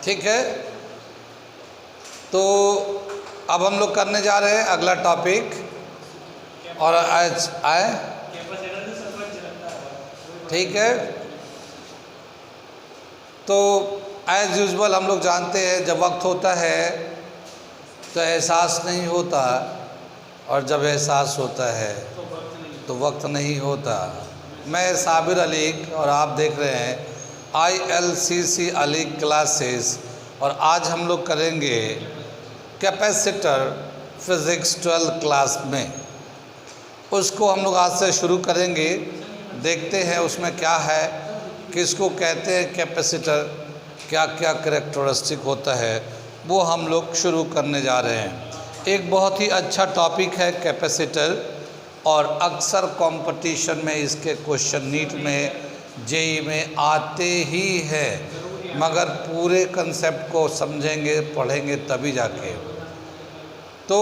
ठीक है। तो अब हम लोग करने जा रहे हैं अगला टॉपिक, और आज आए ठीक है। तो एज यूजुअल हम लोग जानते हैं जब वक्त होता है तो एहसास नहीं होता, और जब एहसास होता है तो वक्त नहीं होता। मैं साबिर अली और आप देख रहे हैं ILCC अली क्लासेस, और आज हम लोग करेंगे कैपेसिटर फिज़िक्स 12 क्लास में। उसको हम लोग आज से शुरू करेंगे, देखते हैं उसमें क्या है, किसको कहते हैं कैपेसिटर, क्या क्या कैरेक्टरिस्टिक होता है, वो हम लोग शुरू करने जा रहे हैं। एक बहुत ही अच्छा टॉपिक है कैपेसिटर, और अक्सर कंपटीशन में इसके क्वेश्चन नीट में जेई में आते ही है, मगर पूरे कंसेप्ट को समझेंगे पढ़ेंगे तभी जाके। तो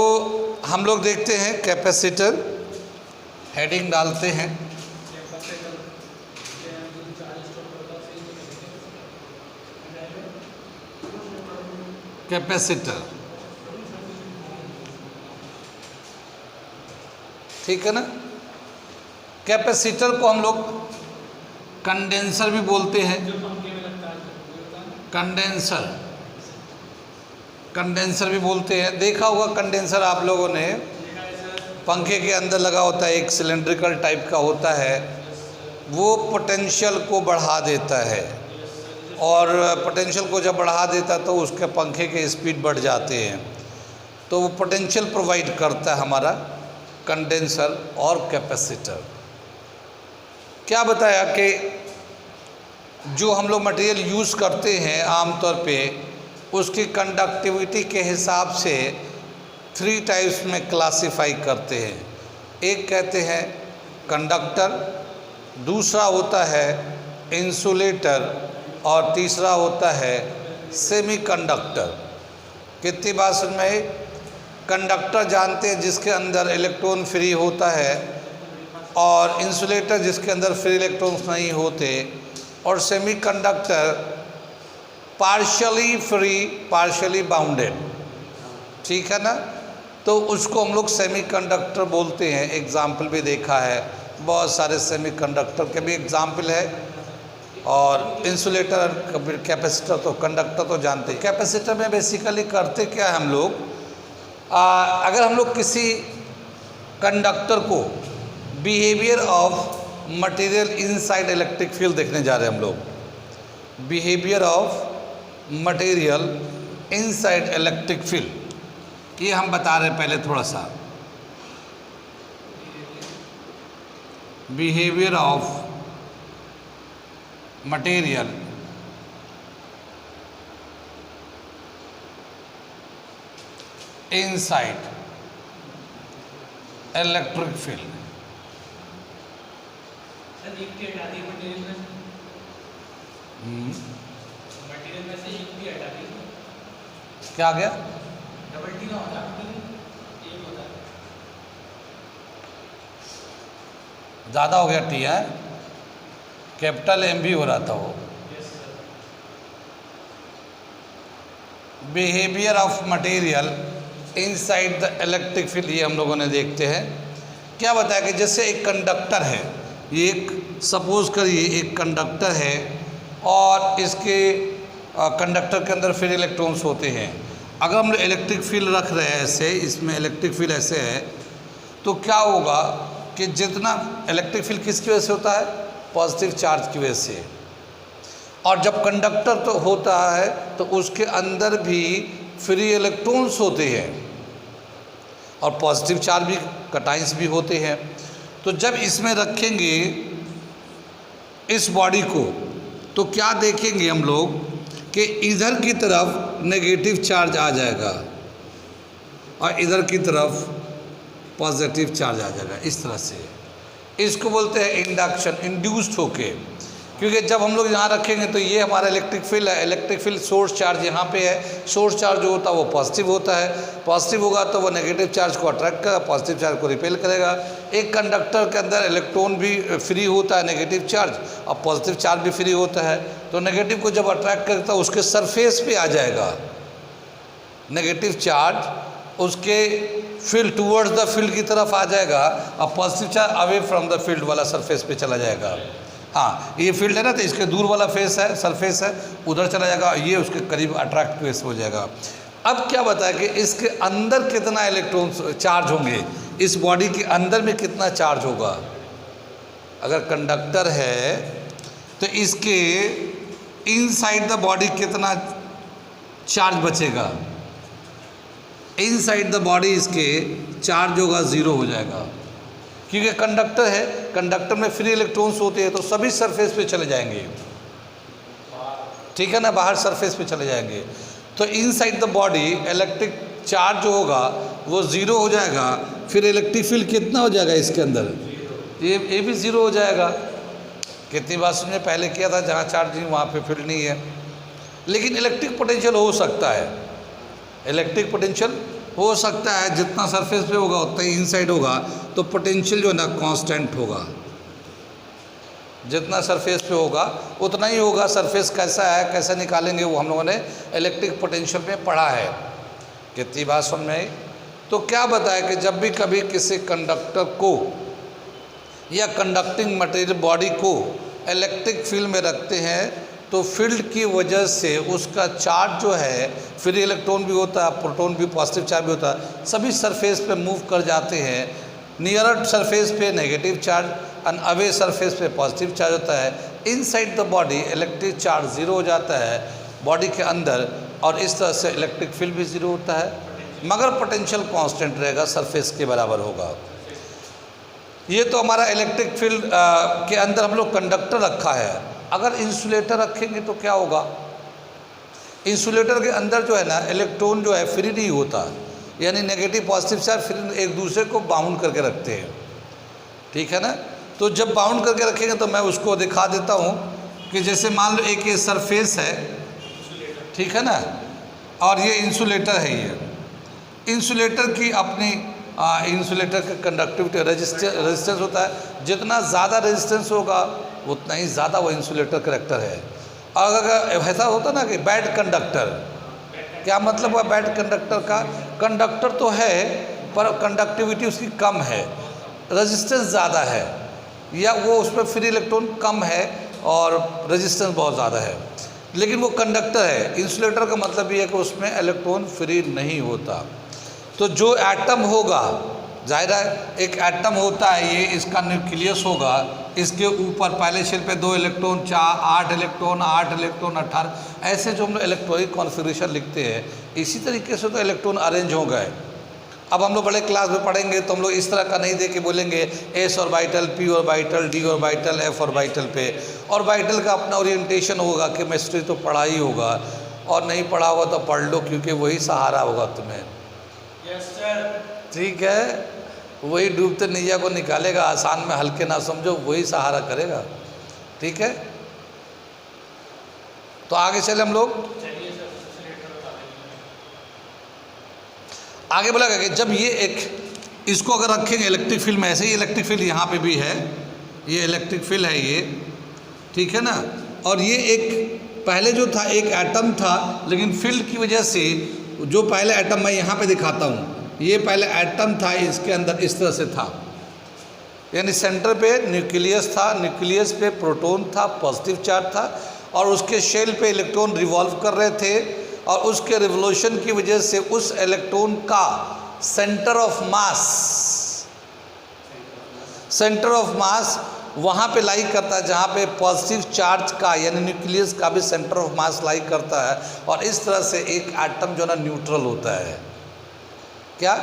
हम लोग देखते हैं कैपेसिटर, हेडिंग डालते हैं कैपेसिटर, ठीक है ना। कैपेसिटर को हम लोग कंडेंसर भी बोलते हैं, कंडेंसर भी बोलते हैं। देखा होगा कंडेंसर आप लोगों ने, पंखे के अंदर लगा होता है, एक सिलेंड्रिकल टाइप का होता है, वो पोटेंशियल को बढ़ा देता है, और पोटेंशियल को जब बढ़ा देता तो उसके पंखे के स्पीड बढ़ जाते हैं, तो वो पोटेंशियल प्रोवाइड करता है हमारा कंडेंसर और कैपेसिटर। क्या बताया कि जो हम लोग मटेरियल यूज़ करते हैं आमतौर पे, उसकी कंडक्टिविटी के हिसाब से 3 टाइप्स में क्लासिफाई करते हैं। एक कहते हैं कंडक्टर, दूसरा होता है इंसुलेटर, और तीसरा होता है सेमीकंडक्टर। कितनी बात सुन में, कंडक्टर जानते हैं जिसके अंदर इलेक्ट्रॉन फ्री होता है, और इंसुलेटर जिसके अंदर फ्री इलेक्ट्रॉन्स नहीं होते, और semiconductor partially free partially bounded, ठीक है ना। तो उसको हम लोग सेमीकंडक्टर बोलते हैं। एग्जाम्पल भी देखा है, बहुत सारे सेमीकंडक्टर के भी एग्जाम्पल है, और इंसुलेटर कैपेसिटर तो कंडक्टर तो जानते हैं। कैपेसिटर में बेसिकली करते क्या है हम लोग, अगर हम लोग किसी कंडक्टर को behaviour of material inside electric field देखने जा रहे हैं हम लोग, behaviour of material inside electric field, ये हम बता रहे हैं पहले थोड़ा सा। Behaviour of material inside electric field. Material में से एक भी हटा दी, क्या आ गया, डबल टी ना होता, एक होता है, ज़्यादा हो गया टी है, कैपिटल एम भी हो रहा था वो। Behaviour of material inside the electric field, ये हम लोगों ने देखते हैं। क्या बताया कि जैसे एक कंडक्टर है, ये एक सपोज करिए एक कंडक्टर है, और इसके कंडक्टर के अंदर फ्री इलेक्ट्रॉन्स होते हैं। अगर हम लोग इलेक्ट्रिक फील्ड रख रहे हैं ऐसे, इसमें इलेक्ट्रिक फील्ड ऐसे है, तो क्या होगा कि जितना इलेक्ट्रिक फील्ड किसकी वजह से होता है, पॉजिटिव चार्ज की वजह से, और जब कंडक्टर तो होता है तो उसके अंदर भी फ्री इलेक्ट्रॉन्स होते हैं, और पॉजिटिव चार्ज भी, कटाइंस भी होते हैं। तो जब इसमें रखेंगे इस बॉडी को, तो क्या देखेंगे हम लोग कि इधर की तरफ नेगेटिव चार्ज आ जाएगा, और इधर की तरफ पॉजिटिव चार्ज आ जाएगा, इस तरह से। इसको बोलते हैं इंडक्शन, इंड्यूस्ड होके। क्योंकि जब हम लोग यहाँ रखेंगे तो ये हमारा इलेक्ट्रिक फील्ड है, इलेक्ट्रिक फील्ड सोर्स चार्ज यहाँ पे है, सोर्स चार्ज जो होता है वो पॉजिटिव होता है, पॉजिटिव होगा तो वो नेगेटिव चार्ज को अट्रैक्ट करेगा, पॉजिटिव चार्ज को रिपेल करेगा। एक कंडक्टर के अंदर इलेक्ट्रॉन भी फ्री होता है नेगेटिव चार्ज, और पॉजिटिव चार्ज भी फ्री होता है, तो नेगेटिव को जब अट्रैक्ट करता है उसके सरफेस पे आ जाएगा नेगेटिव चार्ज, उसके फील्ड टूवर्ड्स द फील्ड की तरफ आ जाएगा, और positive charge away from the field वाला सरफेस पे चला जाएगा। हाँ, ये फील्ड है ना, तो इसके दूर वाला फेस है, सरफेस है, उधर चला जाएगा, ये उसके करीब अट्रैक्ट फेस हो जाएगा। अब क्या बताया कि इसके अंदर कितना इलेक्ट्रॉन चार्ज होंगे, इस बॉडी के अंदर में कितना चार्ज होगा। अगर कंडक्टर है तो इसके इनसाइड द बॉडी कितना चार्ज बचेगा, इनसाइड द बॉडी इसके चार्ज होगा 0 हो जाएगा, क्योंकि कंडक्टर है, कंडक्टर में फ्री इलेक्ट्रॉन्स होते हैं तो सभी सरफेस पे चले जाएंगे, ठीक है ना, बाहर सरफेस पे चले जाएंगे। तो inside the body electric charge जो होगा वो 0 हो जाएगा, फिर इलेक्ट्रिक फील्ड कितना हो जाएगा इसके अंदर, ये भी 0 हो जाएगा। कितनी बार सुनिए, पहले किया था, जहाँ चार्ज नहीं वहाँ पे फील्ड नहीं है। लेकिन इलेक्ट्रिक पोटेंशियल हो सकता है, इलेक्ट्रिक पोटेंशियल हो सकता है, जितना सरफेस पे होगा उतना ही इनसाइड होगा, तो पोटेंशियल जो है ना कांस्टेंट होगा, जितना सरफेस पे होगा उतना ही होगा। सरफेस कैसा है, कैसे निकालेंगे, वो हम लोगों ने इलेक्ट्रिक पोटेंशियल में पढ़ा है। कितनी बात समझ में आई। तो क्या बताया कि जब भी कभी किसी कंडक्टर को या कंडक्टिंग मटेरियल बॉडी को इलेक्ट्रिक फील्ड में रखते हैं तो फील्ड की वजह से उसका चार्ज जो है, फ्री इलेक्ट्रॉन भी होता है, प्रोटॉन भी, पॉजिटिव चार्ज भी होता है, सभी सरफेस पे मूव कर जाते हैं। नियर सरफेस पे negative charge, and away surface पे पॉजिटिव चार्ज होता है। Inside the body electric charge 0 हो जाता है बॉडी के अंदर, और इस तरह से इलेक्ट्रिक फील्ड भी 0 होता है, मगर पोटेंशियल कांस्टेंट रहेगा, सरफेस के बराबर होगा। ये तो हमारा इलेक्ट्रिक फील्ड के अंदर हम लोग कंडक्टर रखा है। अगर इंसुलेटर रखेंगे तो क्या होगा, इंसुलेटर के अंदर जो है ना इलेक्ट्रॉन जो है फ्री नहीं होता, यानी नेगेटिव पॉजिटिव चार्ज फिर एक दूसरे को बाउंड करके रखते हैं, ठीक है ना। तो जब बाउंड करके रखेंगे तो मैं उसको दिखा देता हूँ कि जैसे मान लो एक ये सरफेस है, ठीक है ना, और ये इंसुलेटर है। ये इंसुलेटर की अपनी इंसुलेटर का कंडक्टिविटी रेजिस्टेंस होता है, जितना ज़्यादा रेजिस्टेंस होगा उतना ही ज़्यादा वो इंसुलेटर करेक्टर है। और अगर ऐसा होता ना कि बैड कंडक्टर, क्या मतलब हुआ बैड कंडक्टर का, कंडक्टर तो है पर कंडक्टिविटी उसकी कम है, रेजिस्टेंस ज़्यादा है, या वो उसमें फ्री इलेक्ट्रॉन कम है और रेजिस्टेंस बहुत ज़्यादा है, लेकिन वो कंडक्टर है। इंसुलेटर का मतलब ये है कि उसमें इलेक्ट्रॉन फ्री नहीं होता। तो जो एटम होगा, जाहिर है एक एटम होता है, ये इसका न्यूक्लियस होगा, इसके ऊपर पहले शेल पे 2 इलेक्ट्रॉन, 8 इलेक्ट्रॉन, 8 इलेक्ट्रॉन, 18, ऐसे जो हम लोग इलेक्ट्रॉनिक कॉन्फ़िगरेशन लिखते हैं, इसी तरीके से तो इलेक्ट्रॉन अरेंज हो गए। अब हम लोग बड़े क्लास में पढ़ेंगे तो हम लोग इस तरह का नहीं दे के बोलेंगे S orbital, P orbital, D orbital, F orbital पे। ऑर्बिटल का अपना ओरिएंटेशन होगा, केमिस्ट्री तो पढ़ा ही होगा, और नहीं पढ़ा होगा तो पढ़ लो, क्योंकि वही सहारा होगा तुम्हें। ठीक है, वही डूबते नैया को निकालेगा, आसान में हल्के ना समझो, वही सहारा करेगा। ठीक है, तो आगे चले हम लोग। आगे बोला कि जब ये एक इसको अगर रखेंगे इलेक्ट्रिक फील्ड में, ऐसे ही इलेक्ट्रिक फील्ड यहाँ पे भी है, ये इलेक्ट्रिक फील्ड है ये, ठीक है ना। और ये एक पहले जो था एक एटम था, लेकिन फील्ड की वजह से जो पहले एटम मैं यहाँ पे दिखाता हूँ, ये पहले एटम था, इसके अंदर इस तरह से था, यानी सेंटर पे न्यूक्लियस था, न्यूक्लियस पे प्रोटॉन था, पॉजिटिव चार्ज था, और उसके शेल पे इलेक्ट्रॉन रिवॉल्व कर रहे थे, और उसके रिवोल्यूशन की वजह से उस इलेक्ट्रॉन का सेंटर ऑफ मास वहाँ पे लाई करता है जहाँ पे पॉजिटिव चार्ज का यानी न्यूक्लियस का भी सेंटर ऑफ मास लाई करता है, और इस तरह से एक एटम जो ना न्यूट्रल होता है। क्या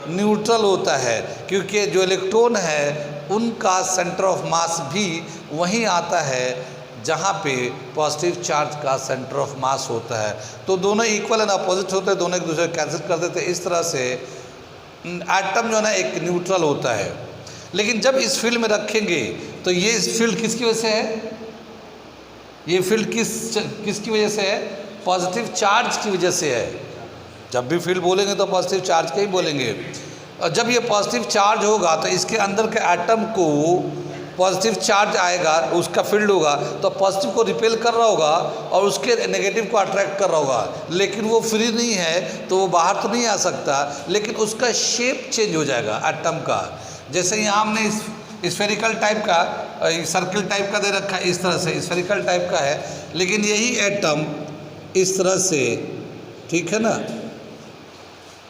न्यूट्रल होता है, क्योंकि जो इलेक्ट्रॉन है उनका सेंटर ऑफ मास भी वहीं आता है जहाँ पे पॉजिटिव चार्ज का सेंटर ऑफ मास होता है। तो दोनों इक्वल एंड अपोजिट होते हैं, दोनों एक दूसरे को कैंसिल कर देते हैं। इस तरह से एटम जो है ना एक न्यूट्रल होता है। लेकिन जब इस फील्ड में रखेंगे तो ये इस फील्ड किसकी वजह से है, ये फील्ड किसकी वजह से है? पॉजिटिव चार्ज की वजह से है। जब भी फील्ड बोलेंगे तो पॉजिटिव चार्ज का ही बोलेंगे। और जब ये पॉजिटिव चार्ज होगा तो इसके अंदर के एटम को पॉजिटिव चार्ज आएगा, उसका फील्ड होगा तो पॉजिटिव को रिपेल कर रहा होगा और उसके नेगेटिव को अट्रैक्ट कर रहा होगा। लेकिन वो फ्री नहीं है तो वो बाहर तो नहीं आ सकता, लेकिन उसका शेप चेंज हो जाएगा एटम का। जैसे यहाँ हमने स्फेरिकल टाइप का, सर्किल टाइप का दे रखा है, इस तरह से स्फेरिकल टाइप का है, लेकिन यही एटम इस तरह से, ठीक है ना,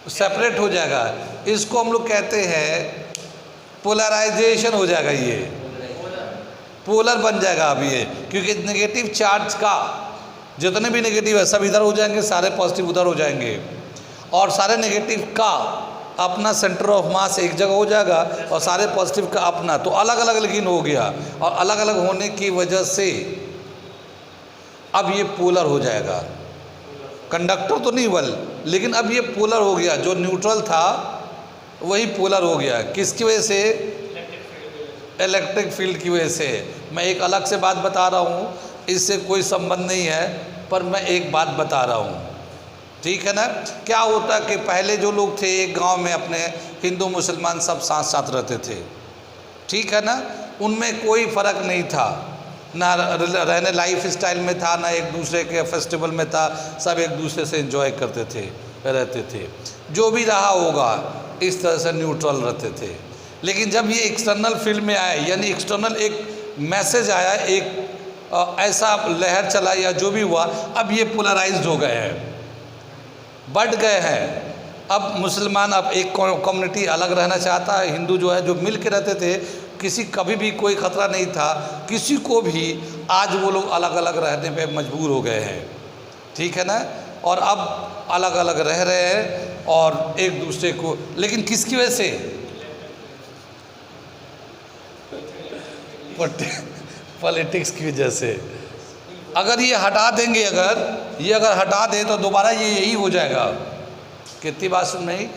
सेपरेट हो जाएगा। इसको हम लोग कहते हैं पोलराइजेशन हो जाएगा, ये पोलर बन जाएगा अब ये, क्योंकि नेगेटिव चार्ज का जितने भी नेगेटिव है सब इधर हो जाएंगे, सारे पॉजिटिव उधर हो जाएंगे, और सारे नेगेटिव का अपना सेंटर ऑफ मास एक जगह हो जाएगा और सारे पॉजिटिव का अपना, तो अलग अलग लेकिन हो गया। और अलग अलग होने की वजह से अब ये पोलर हो जाएगा। कंडक्टर तो नहीं बल, लेकिन अब ये पोलर हो गया। जो न्यूट्रल था वही पोलर हो गया। किसकी वजह से? इलेक्ट्रिक फील्ड की वजह से। मैं एक अलग से बात बता रहा हूँ, इससे कोई संबंध नहीं है, पर मैं एक बात बता रहा हूँ, ठीक है ना। क्या होता कि पहले जो लोग थे एक गांव में अपने हिंदू मुसलमान सब साथ साथ रहते थे, ठीक है ना, उनमें कोई फ़र्क नहीं था, ना रहने लाइफ स्टाइल में था, ना एक दूसरे के फेस्टिवल में था, सब एक दूसरे से एंजॉय करते थे, रहते थे। जो भी रहा होगा इस तरह से न्यूट्रल रहते थे। लेकिन जब ये एक्सटर्नल फील्ड में आए, यानी एक्सटर्नल एक मैसेज आया, एक ऐसा लहर चला या जो भी हुआ, अब ये पोलराइज्ड हो गए हैं, बढ़ गए हैं। अब मुसलमान, अब एक कम्युनिटी अलग रहना चाहता है, हिंदू जो है जो मिल के रहते थे, किसी कभी भी कोई ख़तरा नहीं था किसी को भी, आज वो लोग अलग अलग रहने पे मजबूर हो गए हैं, ठीक है ना। और अब अलग अलग रह रहे हैं और एक दूसरे को, लेकिन किसकी वजह से? पॉलिटिक्स की वजह से। अगर ये हटा देंगे, अगर हटा दें तो दोबारा ये यही हो जाएगा। कितनी बात सुन रही?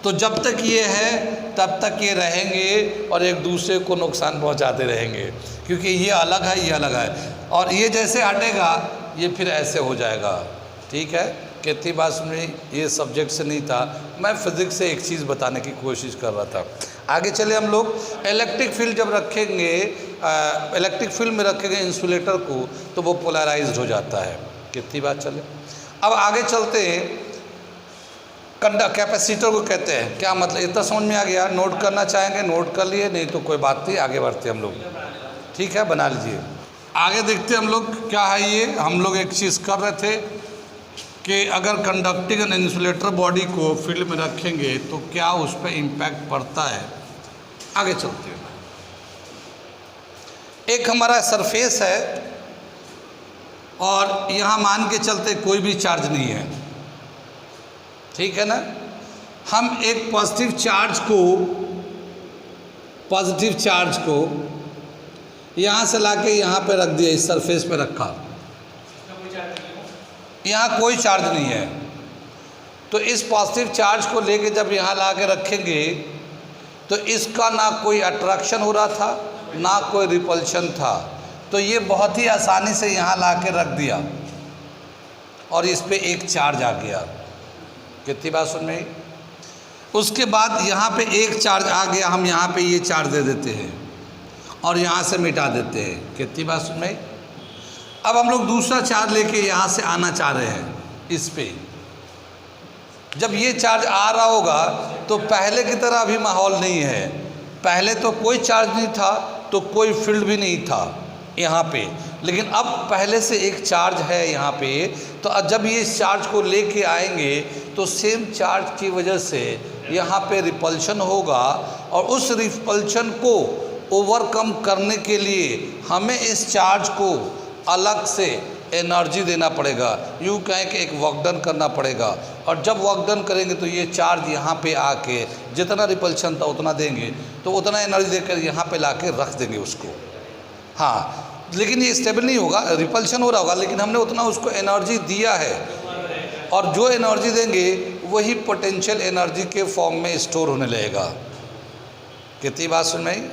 तो जब तक ये है तब तक ये रहेंगे और एक दूसरे को नुकसान पहुंचाते रहेंगे, क्योंकि ये अलग है, ये अलग है, और ये जैसे हटेगा ये फिर ऐसे हो जाएगा, ठीक है। कितनी बात सुन रही? ये सब्जेक्ट से नहीं था, मैं फिज़िक्स से एक चीज़ बताने की कोशिश कर रहा था। आगे चले हम लोग। इलेक्ट्रिक फील्ड जब रखेंगे, इलेक्ट्रिक फील्ड में रखेंगे इंसुलेटर को, तो वो पोलराइज्ड हो जाता है। कितनी बात चले। अब आगे चलते हैं। कैपेसिटर को कहते हैं, क्या मतलब, इतना समझ में आ गया? नोट करना चाहेंगे नोट कर लिए, नहीं तो कोई बात नहीं, आगे बढ़ते हम लोग, ठीक है, बना लीजिए। आगे देखते हम लोग क्या है ये। हम लोग एक चीज़ कर रहे थे कि अगर कंडक्टिंग एंड इंसुलेटर बॉडी को फील्ड में रखेंगे तो क्या उस पर इम्पैक्ट पड़ता है। आगे चलते हैं। एक हमारा सरफेस है और यहाँ मान के चलते कोई भी चार्ज नहीं है, ठीक है ना। हम एक पॉजिटिव चार्ज को यहाँ से लाके यहाँ पे रख दिया, इस सरफेस पे रखा, यहाँ कोई चार्ज नहीं है। तो इस पॉजिटिव चार्ज को लेके जब यहाँ ला के रखेंगे तो इसका ना कोई अट्रैक्शन हो रहा था, ना कोई रिपल्शन था, तो ये बहुत ही आसानी से यहाँ ला के रख दिया और इस पे एक चार्ज आ गया। कितनी बात सुन में? उसके बाद यहाँ पे एक चार्ज आ गया, हम यहाँ पे ये चार्ज दे देते हैं और यहाँ से मिटा देते हैं। कितनी बात सुन में? अब हम लोग दूसरा चार्ज लेके यहाँ से आना चाह रहे हैं इस पे। जब ये चार्ज आ रहा होगा तो पहले की तरह अभी माहौल नहीं है। पहले तो कोई चार्ज नहीं था तो कोई फील्ड भी नहीं था यहाँ पे, लेकिन अब पहले से एक चार्ज है यहाँ पे। तो जब ये इस चार्ज को लेके आएंगे तो सेम चार्ज की वजह से यहाँ पे रिपल्शन होगा और उस रिपल्शन को ओवरकम करने के लिए हमें इस चार्ज को अलग से एनर्जी देना पड़ेगा, यूँ कहें कि एक वर्क डन करना पड़ेगा। और जब वर्क डन करेंगे तो ये चार्ज यहाँ पे आके जितना रिपल्शन था उतना देंगे, तो उतना एनर्जी देकर यहाँ पे लाके रख देंगे उसको। हाँ, लेकिन ये स्टेबल नहीं होगा, रिपल्शन हो रहा होगा, लेकिन हमने उतना उसको एनर्जी दिया है और जो एनर्जी देंगे वही पोटेंशियल एनर्जी के फॉर्म में स्टोर होने लगेगा। कितनी बात सुन में?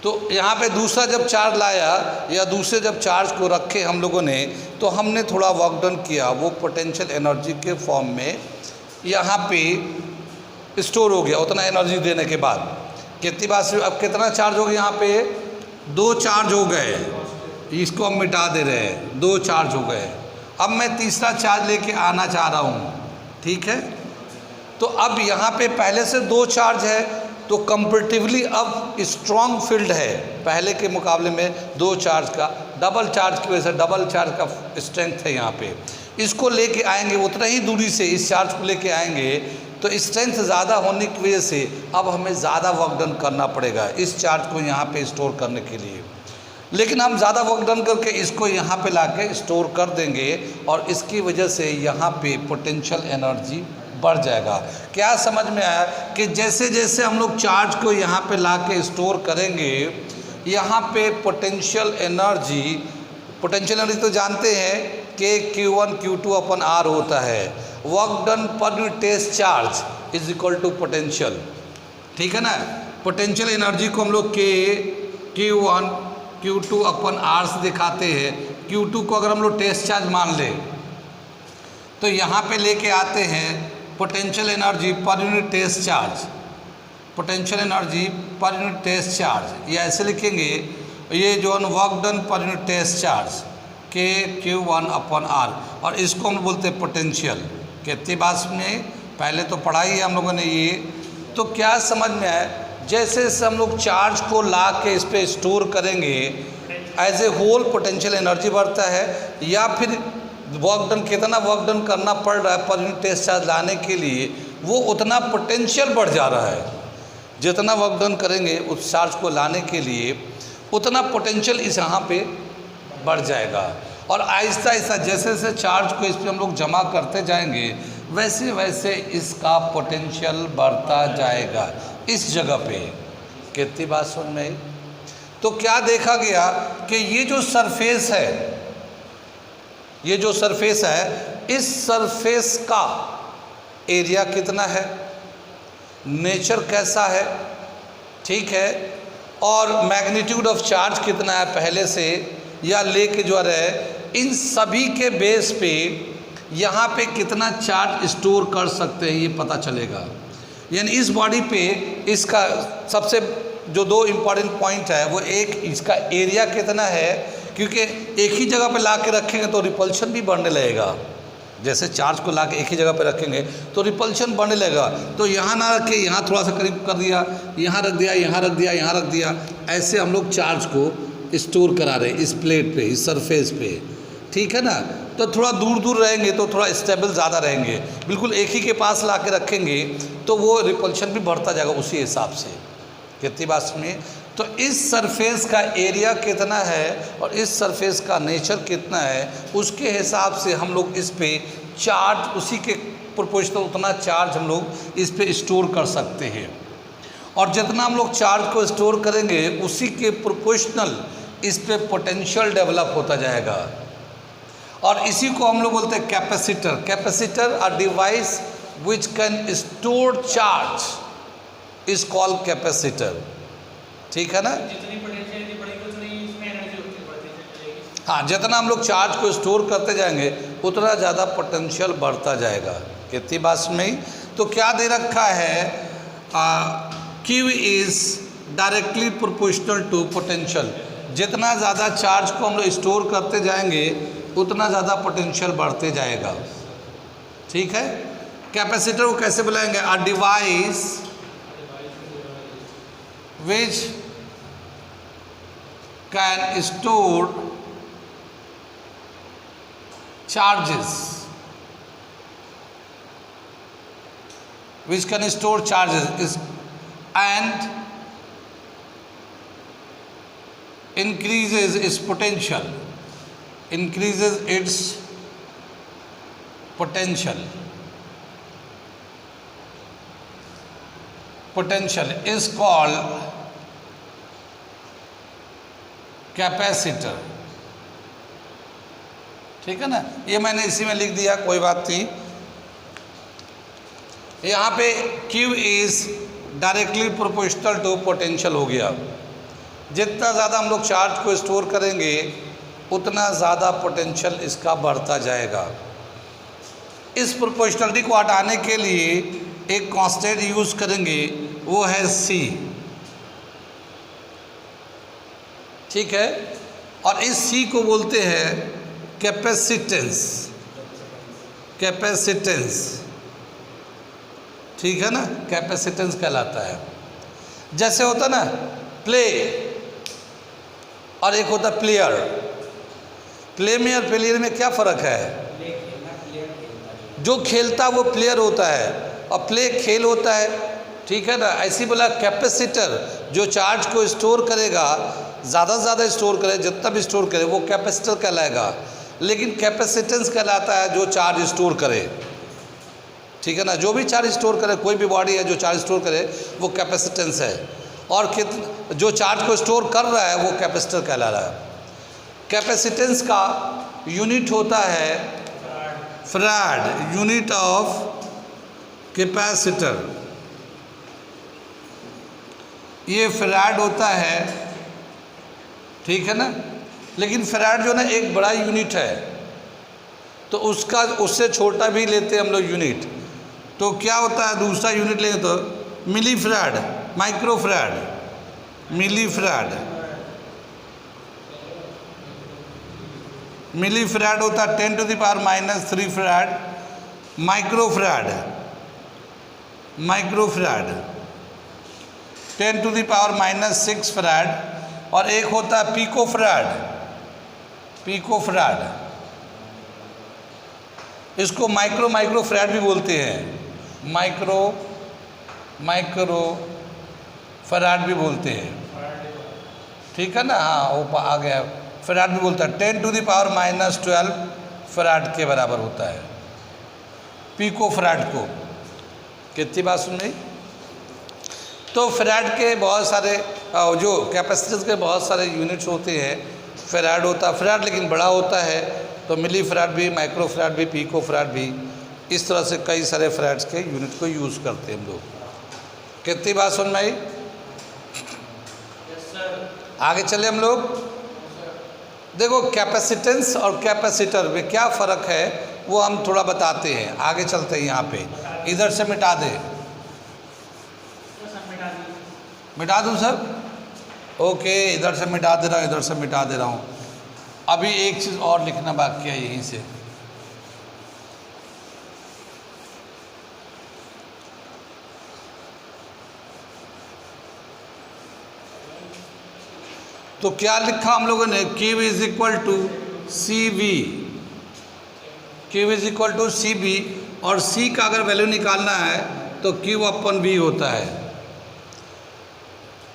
तो यहाँ पे दूसरा जब चार्ज लाया या दूसरे जब चार्ज को रखे हम लोगों ने, तो हमने थोड़ा वर्क डन किया, वो पोटेंशियल एनर्जी के फॉर्म में यहाँ पे स्टोर हो गया उतना एनर्जी देने के बाद। कितनी बार से अब कितना चार्ज हो गया, यहाँ पे 2 चार्ज हो गए, इसको हम मिटा दे रहे हैं, 2 चार्ज हो गए। अब मैं तीसरा चार्ज लेके आना चाह रहा हूँ, ठीक है। तो अब यहाँ पे पहले से 2 चार्ज है, तो कंपैरेटिवली अब स्ट्रॉन्ग फील्ड है पहले के मुकाबले में 2 चार्ज का, डबल चार्ज की वजह से डबल चार्ज का स्ट्रेंथ है यहाँ पे। इसको लेके आएंगे उतना ही दूरी से, इस चार्ज को लेके आएंगे तो स्ट्रेंथ ज़्यादा होने की वजह से अब हमें ज़्यादा वर्क डन करना पड़ेगा इस चार्ज को यहाँ पे स्टोर करने के लिए। लेकिन हम ज़्यादा वर्क डन करके इसको यहाँ पे लाके स्टोर कर देंगे और इसकी वजह से यहाँ पे पोटेंशियल एनर्जी बढ़ जाएगा। क्या समझ में आया कि जैसे जैसे हम लोग चार्ज को यहाँ पे लाके स्टोर करेंगे, यहाँ पे पोटेंशियल एनर्जी तो जानते हैं कि Q1 Q2 अपन R होता है, work done per unit test charge is equal to potential, ठीक है ना। पोटेंशियल एनर्जी को हम लोग Q1 Q2 अपन R से दिखाते हैं। Q2 को अगर हम लोग टेस्ट चार्ज मान लें तो यहाँ पे लेके आते हैं potential energy per unit test charge, potential energy per unit test charge, या ऐसे लिखेंगे ये जो work done per unit test charge Q1 अपन R, और इसको हम बोलते हैं पोटेंशियल। कितनी बात में पहले तो पढ़ाई है हम लोगों ने ये। तो क्या समझ में आया, जैसे जैसे हम लोग चार्ज को ला के इस पर स्टोर करेंगे as a whole potential energy बढ़ता है, या फिर वर्क डन कितना वर्क डन करना पड़ रहा है पर यूनिट टेस्ट चार्ज लाने के लिए, वो उतना पोटेंशियल बढ़ जा रहा है। जितना वर्क डन करेंगे उस चार्ज को लाने के लिए उतना पोटेंशियल इस यहाँ पे बढ़ जाएगा। और आहिस्ता आहिस्ता जैसे जैसे चार्ज को इस पर हम लोग जमा करते जाएंगे वैसे वैसे इसका पोटेंशियल बढ़ता जाएगा इस जगह पे। कितनी बात सुन में आई? तो क्या देखा गया कि ये जो सरफेस है, ये जो सरफेस है, इस सरफेस का एरिया कितना है, नेचर कैसा है, ठीक है, और मैग्नीट्यूड ऑफ चार्ज कितना है पहले से या लेके जो रहे, इन सभी के बेस पे यहाँ पे कितना चार्ज स्टोर कर सकते हैं ये पता चलेगा। यानी इस बॉडी पे इसका सबसे जो 2 इम्पॉर्टेंट पॉइंट है वो, एक इसका एरिया कितना है, क्योंकि एक ही जगह पे ला के रखेंगे तो रिपल्शन भी बढ़ने लगेगा। जैसे चार्ज को ला के एक ही जगह पे रखेंगे तो रिपल्शन बढ़ने लगेगा। तो यहाँ ना रख के यहाँ थोड़ा सा करीब कर दिया, यहाँ रख दिया, यहाँ रख दिया, यहाँ रख दिया, ऐसे हम लोग चार्ज को स्टोर करा रहे हैं इस प्लेट पे, इस सरफेस पे, ठीक है ना। तो थोड़ा दूर दूर रहेंगे तो थोड़ा स्टेबल ज़्यादा रहेंगे, बिल्कुल एक ही के पास ला के रखेंगे तो वो रिपल्शन भी बढ़ता जाएगा उसी हिसाब से। कितनी बात में, तो इस सरफेस का एरिया कितना है और इस सरफेस का नेचर कितना है, उसके हिसाब से हम लोग इस पे चार्ज उसी के प्रोपोर्शनल उतना चार्ज हम लोग इस पे स्टोर कर सकते हैं। और जितना हम लोग चार्ज को स्टोर करेंगे उसी के प्रोपोर्शनल इस पे पोटेंशियल डेवलप होता जाएगा। और इसी को हम लोग बोलते हैं capacitor. Capacitor a device which can store charge is called capacitor, ठीक है ना। जितनी पोटेंशियल बढ़ेगी उतनी इसमें एनर्जी बढ़ती जाएगी। हाँ, जितना हम लोग चार्ज को स्टोर करते जाएंगे उतना ज़्यादा पोटेंशियल बढ़ता जाएगा। कितनी बात में। तो क्या दे रखा है, Q is directly proportional to potential. जितना ज़्यादा चार्ज को हम लोग स्टोर करते जाएंगे उतना ज़्यादा पोटेंशियल बढ़ते जाएगा, ठीक है। कैपेसिटर को कैसे बुलाएंगे, a device which can store charges, which can store charges is and increases its potential, increases its potential. Potential is called capacitor, ठीक है ना। ये मैंने इसी में लिख दिया, कोई बात नहीं। यहाँ पे Q is directly proportional to potential हो गया। जितना ज़्यादा हम लोग चार्ज को स्टोर करेंगे उतना ज़्यादा पोटेंशियल इसका बढ़ता जाएगा। इस प्रोपोर्शनलिटी को हटाने के लिए एक कांस्टेंट यूज़ करेंगे, वो है C। ठीक है, और इस C को बोलते हैं कैपेसिटेंस। कैपेसिटेंस, ठीक है ना, कैपेसिटेंस कहलाता है। जैसे होता ना प्ले और एक होता प्लेयर। प्ले में और प्लेयर में क्या फ़र्क है? जो खेलता वो प्लेयर होता है और प्ले खेल होता है। ठीक है ना, ऐसी बोला कैपेसिटर जो चार्ज को स्टोर करेगा, ज़्यादा से ज़्यादा स्टोर करे, जितना भी स्टोर करे वो कैपेसिटर कहलाएगा। लेकिन कैपेसिटेंस कहलाता है जो चार्ज स्टोर करे। ठीक है ना, जो भी चार्ज स्टोर करे, कोई भी बॉडी है जो चार्ज स्टोर करे वो कैपेसिटेंस है। और जो चार्ज को स्टोर कर रहा है वो कैपेसिटर कहला रहा है। कैपेसिटेंस का यूनिट होता है फैराड, यूनिट ऑफ कैपेसिटर। ये फैराड होता है, ठीक है ना। लेकिन फैराड जो ना एक बड़ा यूनिट है, तो उससे छोटा भी लेते हैं हम लोग यूनिट। तो क्या होता है, दूसरा यूनिट लेंगे तो मिली फैराड, माइक्रो फैराड, मिली फैराड। मिली फैराड होता है 10⁻³ farad. Micro farad, micro farad 10⁻⁻6 farad. और एक होता है पिको फैराड, पिको फैराड। इसको माइक्रो फैराड भी बोलते हैं, माइक्रो फैराड भी बोलते हैं। ठीक है ना, हाँ वो आ गया, फैराड भी बोलता है। 10⁻⁻12 फैराड के बराबर होता है पिको फैराड को। कितनी बात सुन रही? तो फैराड के बहुत सारे जो कैपेसिटेंस के बहुत सारे यूनिट्स होते हैं। फैराड होता है, फैराड लेकिन बड़ा होता है, तो मिली फैराड भी, माइक्रो फैराड भी, पिको फैराड भी, इस तरह से कई सारे फैराड्स के यूनिट को यूज़ करते हैं हम लोग। कितनी बात सुन में आई? आगे चले हम लोग। देखो कैपेसिटेंस और कैपेसिटर में क्या फ़र्क है वो हम थोड़ा बताते हैं। आगे चलते हैं, यहाँ पे इधर से मिटा दे, मिटा दूँ सर? ओके, इधर से मिटा दे रहा हूँ, इधर से मिटा दे रहा हूँ। अभी एक चीज़ और लिखना बाकी है यहीं से। तो क्या लिखा हम लोगों ने? Q = CV, Q = CV। और C का अगर वैल्यू निकालना है तो Q/V होता है।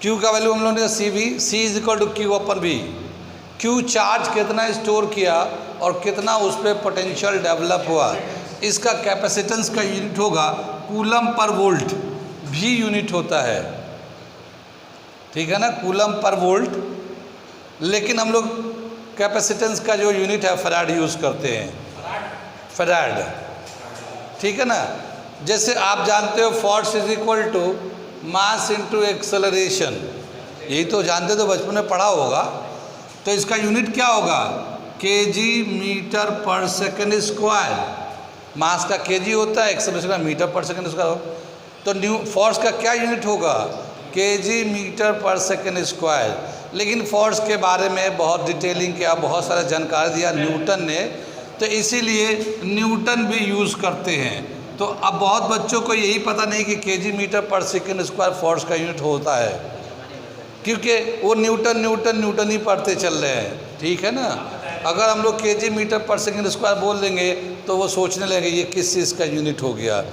Q का वैल्यू हम लोगों ने CV, C = Q/V। Q charge कितना स्टोर किया और कितना उस पर पोटेंशियल डेवलप हुआ, इसका कैपेसिटेंस का यूनिट होगा कूलम पर वोल्ट, भी यूनिट होता है। ठीक है ना, कूलम पर वोल्ट। लेकिन हम लोग कैपेसिटेंस का जो यूनिट है फैराड यूज़ करते हैं, फैराड। ठीक है ना, जैसे आप जानते हो फोर्स = मास × एक्सेलरेशन, यही तो जानते, तो बचपन में पढ़ा होगा। तो इसका यूनिट क्या होगा? kg/s²। मास का kg होता है, एक्सेलरेशन का m/s²। तो फोर्स का क्या यूनिट होगा? kg/s²। लेकिन फोर्स के बारे में बहुत डिटेलिंग किया, बहुत सारा जानकारी दिया न्यूटन ने, तो इसीलिए न्यूटन भी यूज़ करते हैं। तो अब बहुत बच्चों को यही पता नहीं कि kg/s² फोर्स का यूनिट होता है, क्योंकि वो न्यूटन ही पढ़ते चल रहे हैं। ठीक है ना, अगर हम लोग kg/s² बोल देंगे तो वो सोचने लगे ये किस चीज़ का यूनिट हो गया।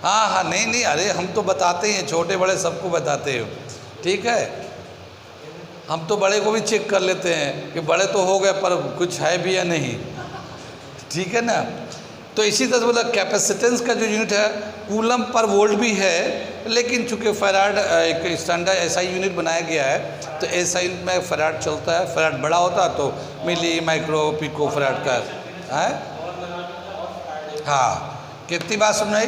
हाँ, नहीं, अरे हम तो बताते हैं, छोटे बड़े सबको बताते हैं। ठीक है, हम तो बड़े को भी चेक कर लेते हैं कि बड़े तो हो गए पर कुछ है भी या नहीं। ठीक है ना, तो इसी तरह से बोला कैपेसिटेंस का जो यूनिट है कूलम पर वोल्ट भी है, लेकिन चूंकि फैराड एक स्टैंडर्ड एसआई यूनिट बनाया गया है, तो एसआई में फैराड चलता है। फैराड बड़ा होता है तो मिली, माइक्रो, पिको फैराड का है। हाँ, कितनी बात सुन रही?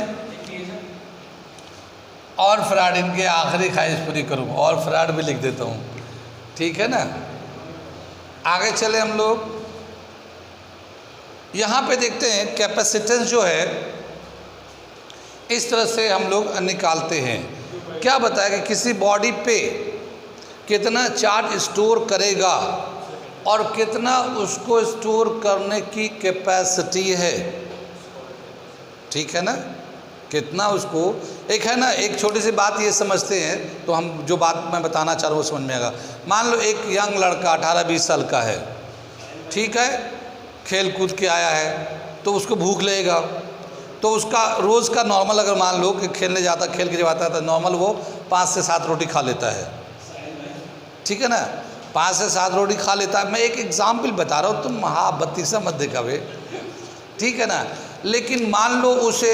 और फ्राड इनके आखिरी ख्वाहिश पूरी करूँ, और फ्राड भी लिख देता हूँ, ठीक है ना। आगे चले हम लोग, यहाँ पे देखते हैं कैपेसिटेंस जो है इस तरह से हम लोग निकालते हैं। क्या बताया कि किसी बॉडी पे कितना चार्ज स्टोर करेगा और कितना उसको स्टोर करने की कैपेसिटी है, ठीक है ना, कितना उसको, एक है ना, एक छोटी सी बात ये समझते हैं तो हम जो बात मैं बताना चाह रहा हूँ वो समझ में आएगा। मान लो एक यंग लड़का 18-20 साल का है, ठीक है, खेल कूद के आया है तो उसको भूख लगेगा, तो उसका रोज़ का नॉर्मल अगर मान लो कि खेलने जाता, खेल के जब आता है तो नॉर्मल वो 5 से 7 रोटी खा लेता है, ठीक है ना, 5 से 7 रोटी खा लेता है। मैं एक एग्जाम्पल बता रहा हूँ, तुम महाबत्तीसा मत देखा वे, ठीक है ना। लेकिन मान लो उसे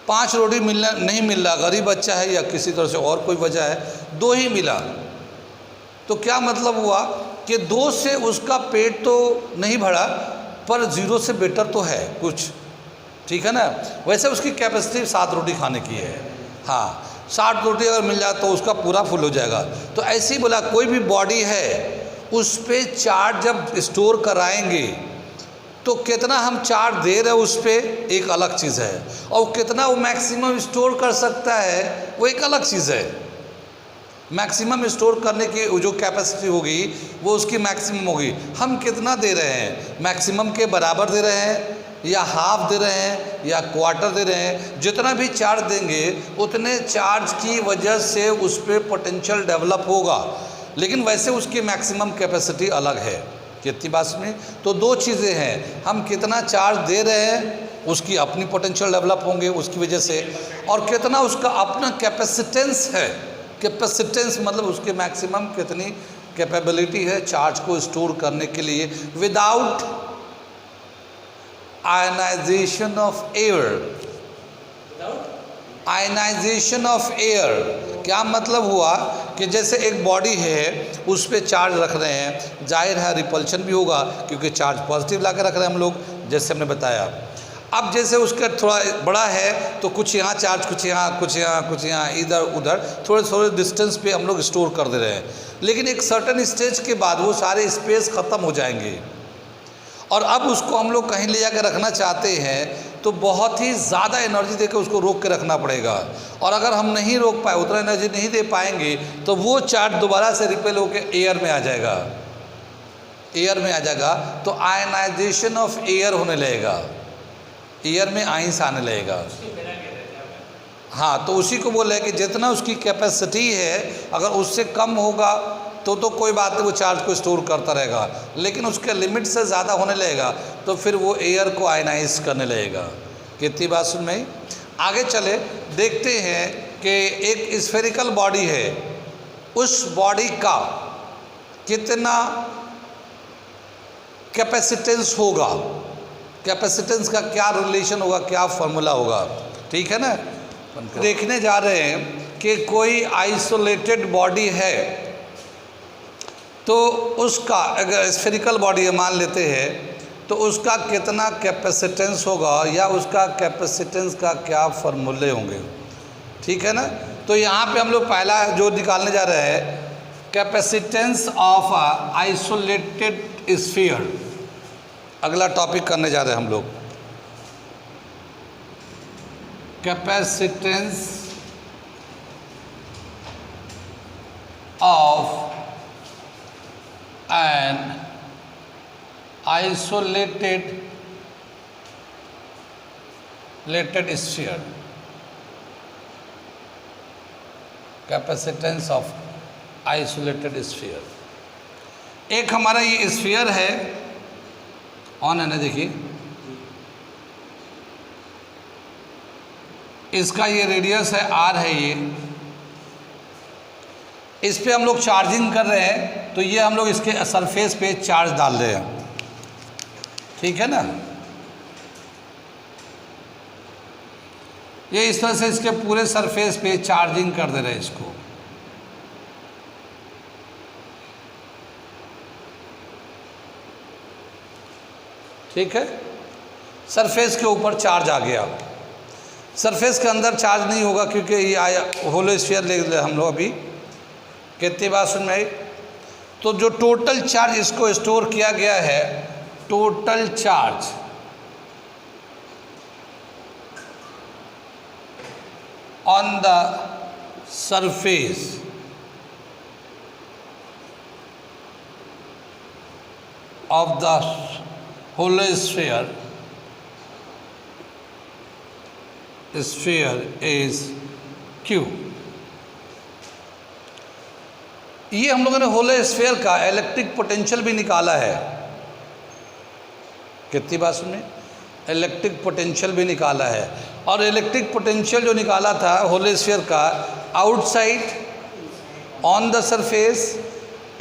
5 रोटी मिलना नहीं मिल रहा, गरीब बच्चा है या किसी तरह से और कोई वजह है, 2 ही मिला, तो क्या मतलब हुआ कि 2 से उसका पेट तो नहीं भरा पर 0 से बेटर तो है कुछ, ठीक है ना। वैसे उसकी कैपेसिटी 7 रोटी खाने की है, हाँ, 60 रोटी अगर मिल जाए तो उसका पूरा फुल हो जाएगा। तो ऐसे ही बोला कोई भी बॉडी है उस पर चार्ज जब स्टोर कराएंगे तो कितना हम चार्ज दे रहे हैं उस पर एक अलग चीज़ है, और कितना वो मैक्सिमम स्टोर कर सकता है वो एक अलग चीज़ है। मैक्सिमम स्टोर करने की जो कैपेसिटी होगी वो उसकी मैक्सिमम होगी। हम कितना दे रहे हैं, मैक्सिमम के बराबर दे रहे हैं या हाफ दे रहे हैं या क्वार्टर दे रहे हैं, जितना भी चार्ज देंगे उतने चार्ज की वजह से उस पर पोटेंशियल डेवलप होगा, लेकिन वैसे उसकी मैक्सिमम कैपेसिटी अलग है। कितनी बात में, तो 2 चीज़ें हैं, हम कितना चार्ज दे रहे हैं उसकी अपनी पोटेंशियल डेवलप होंगे उसकी वजह से, और कितना उसका अपना कैपेसिटेंस है। कैपेसिटेंस मतलब उसके मैक्सिमम कितनी कैपेबिलिटी है चार्ज को स्टोर करने के लिए without ionisation of air. Ionisation of air क्या मतलब हुआ कि जैसे एक बॉडी है उस पर चार्ज रख रहे हैं, जाहिर है रिपल्शन भी होगा क्योंकि चार्ज पॉजिटिव ला के रख रहे हैं हम लोग, जैसे हमने बताया। अब जैसे उसका थोड़ा बड़ा है तो कुछ यहाँ चार्ज, कुछ यहाँ, कुछ यहाँ, कुछ यहाँ, इधर उधर थोड़े थोड़े डिस्टेंस पे हम लोग स्टोर कर दे रहे हैं, लेकिन एक सर्टेन स्टेज के बाद वो सारे स्पेस ख़त्म हो जाएंगे और अब उसको हम लोग कहीं ले जाकर रखना चाहते हैं तो बहुत ही ज़्यादा एनर्जी देकर उसको रोक के रखना पड़ेगा, और अगर हम नहीं रोक पाए, उतना एनर्जी नहीं दे पाएंगे तो वो चार्ज दोबारा से रिपेल होकर एयर में आ जाएगा, एयर में आ जाएगा तो आयनाइजेशन ऑफ एयर होने लगेगा, एयर में आइंस आने लगेगा। हाँ, तो उसी को बोले कि जितना उसकी कैपेसिटी है अगर उससे कम होगा तो कोई बात नहीं, वो चार्ज को स्टोर करता रहेगा, लेकिन उसके लिमिट से ज़्यादा होने लगेगा तो फिर वो एयर को आयनाइज करने लगेगा। कितनी बात सुन में। आगे चले देखते हैं कि एक स्फेरिकल बॉडी है, उस बॉडी का कितना कैपेसिटेंस होगा, कैपेसिटेंस का क्या रिलेशन होगा, क्या फॉर्मूला होगा, ठीक है ना। देखने जा रहे हैं कि कोई आइसोलेटेड बॉडी है तो उसका, अगर स्फेरिकल बॉडी मान लेते हैं तो उसका कितना कैपेसिटेंस होगा या उसका कैपेसिटेंस का क्या फॉर्मूले होंगे, ठीक है ना। तो यहाँ पे हम लोग पहला जो निकालने जा रहे हैं कैपेसिटेंस ऑफ आइसोलेटेड स्फीयर, अगला टॉपिक करने जा रहे हैं हम लोग। Capacitance of an isolated sphere, capacitance of isolated sphere. एक हमारा ये स्फीयर है, ऑन है ना, देखिए इसका ये रेडियस है r है, ये इस पे हम लोग चार्जिंग कर रहे हैं तो ये हम लोग इसके सरफेस पे चार्ज डाल रहे हैं, ठीक है ना। ये इस तरह से इसके पूरे सरफेस पे चार्जिंग कर दे रहे हैं इसको, ठीक है। सरफेस के ऊपर चार्ज आ गया, सरफेस के अंदर चार्ज नहीं होगा क्योंकि ये आया होलो स्फीयर ले हम लोग अभी। कितनी बात सुन में आई? तो जो टोटल चार्ज इसको स्टोर किया गया है, total charge on the surface of the holosphere is Q। ये हम लोगों ने होलोस्फीयर का इलेक्ट्रिक पोटेंशियल भी निकाला है। कितनी बात सुनिए, इलेक्ट्रिक पोटेंशियल भी निकाला है। और इलेक्ट्रिक पोटेंशियल जो निकाला था होलोस्फीयर का, outside, on the surface,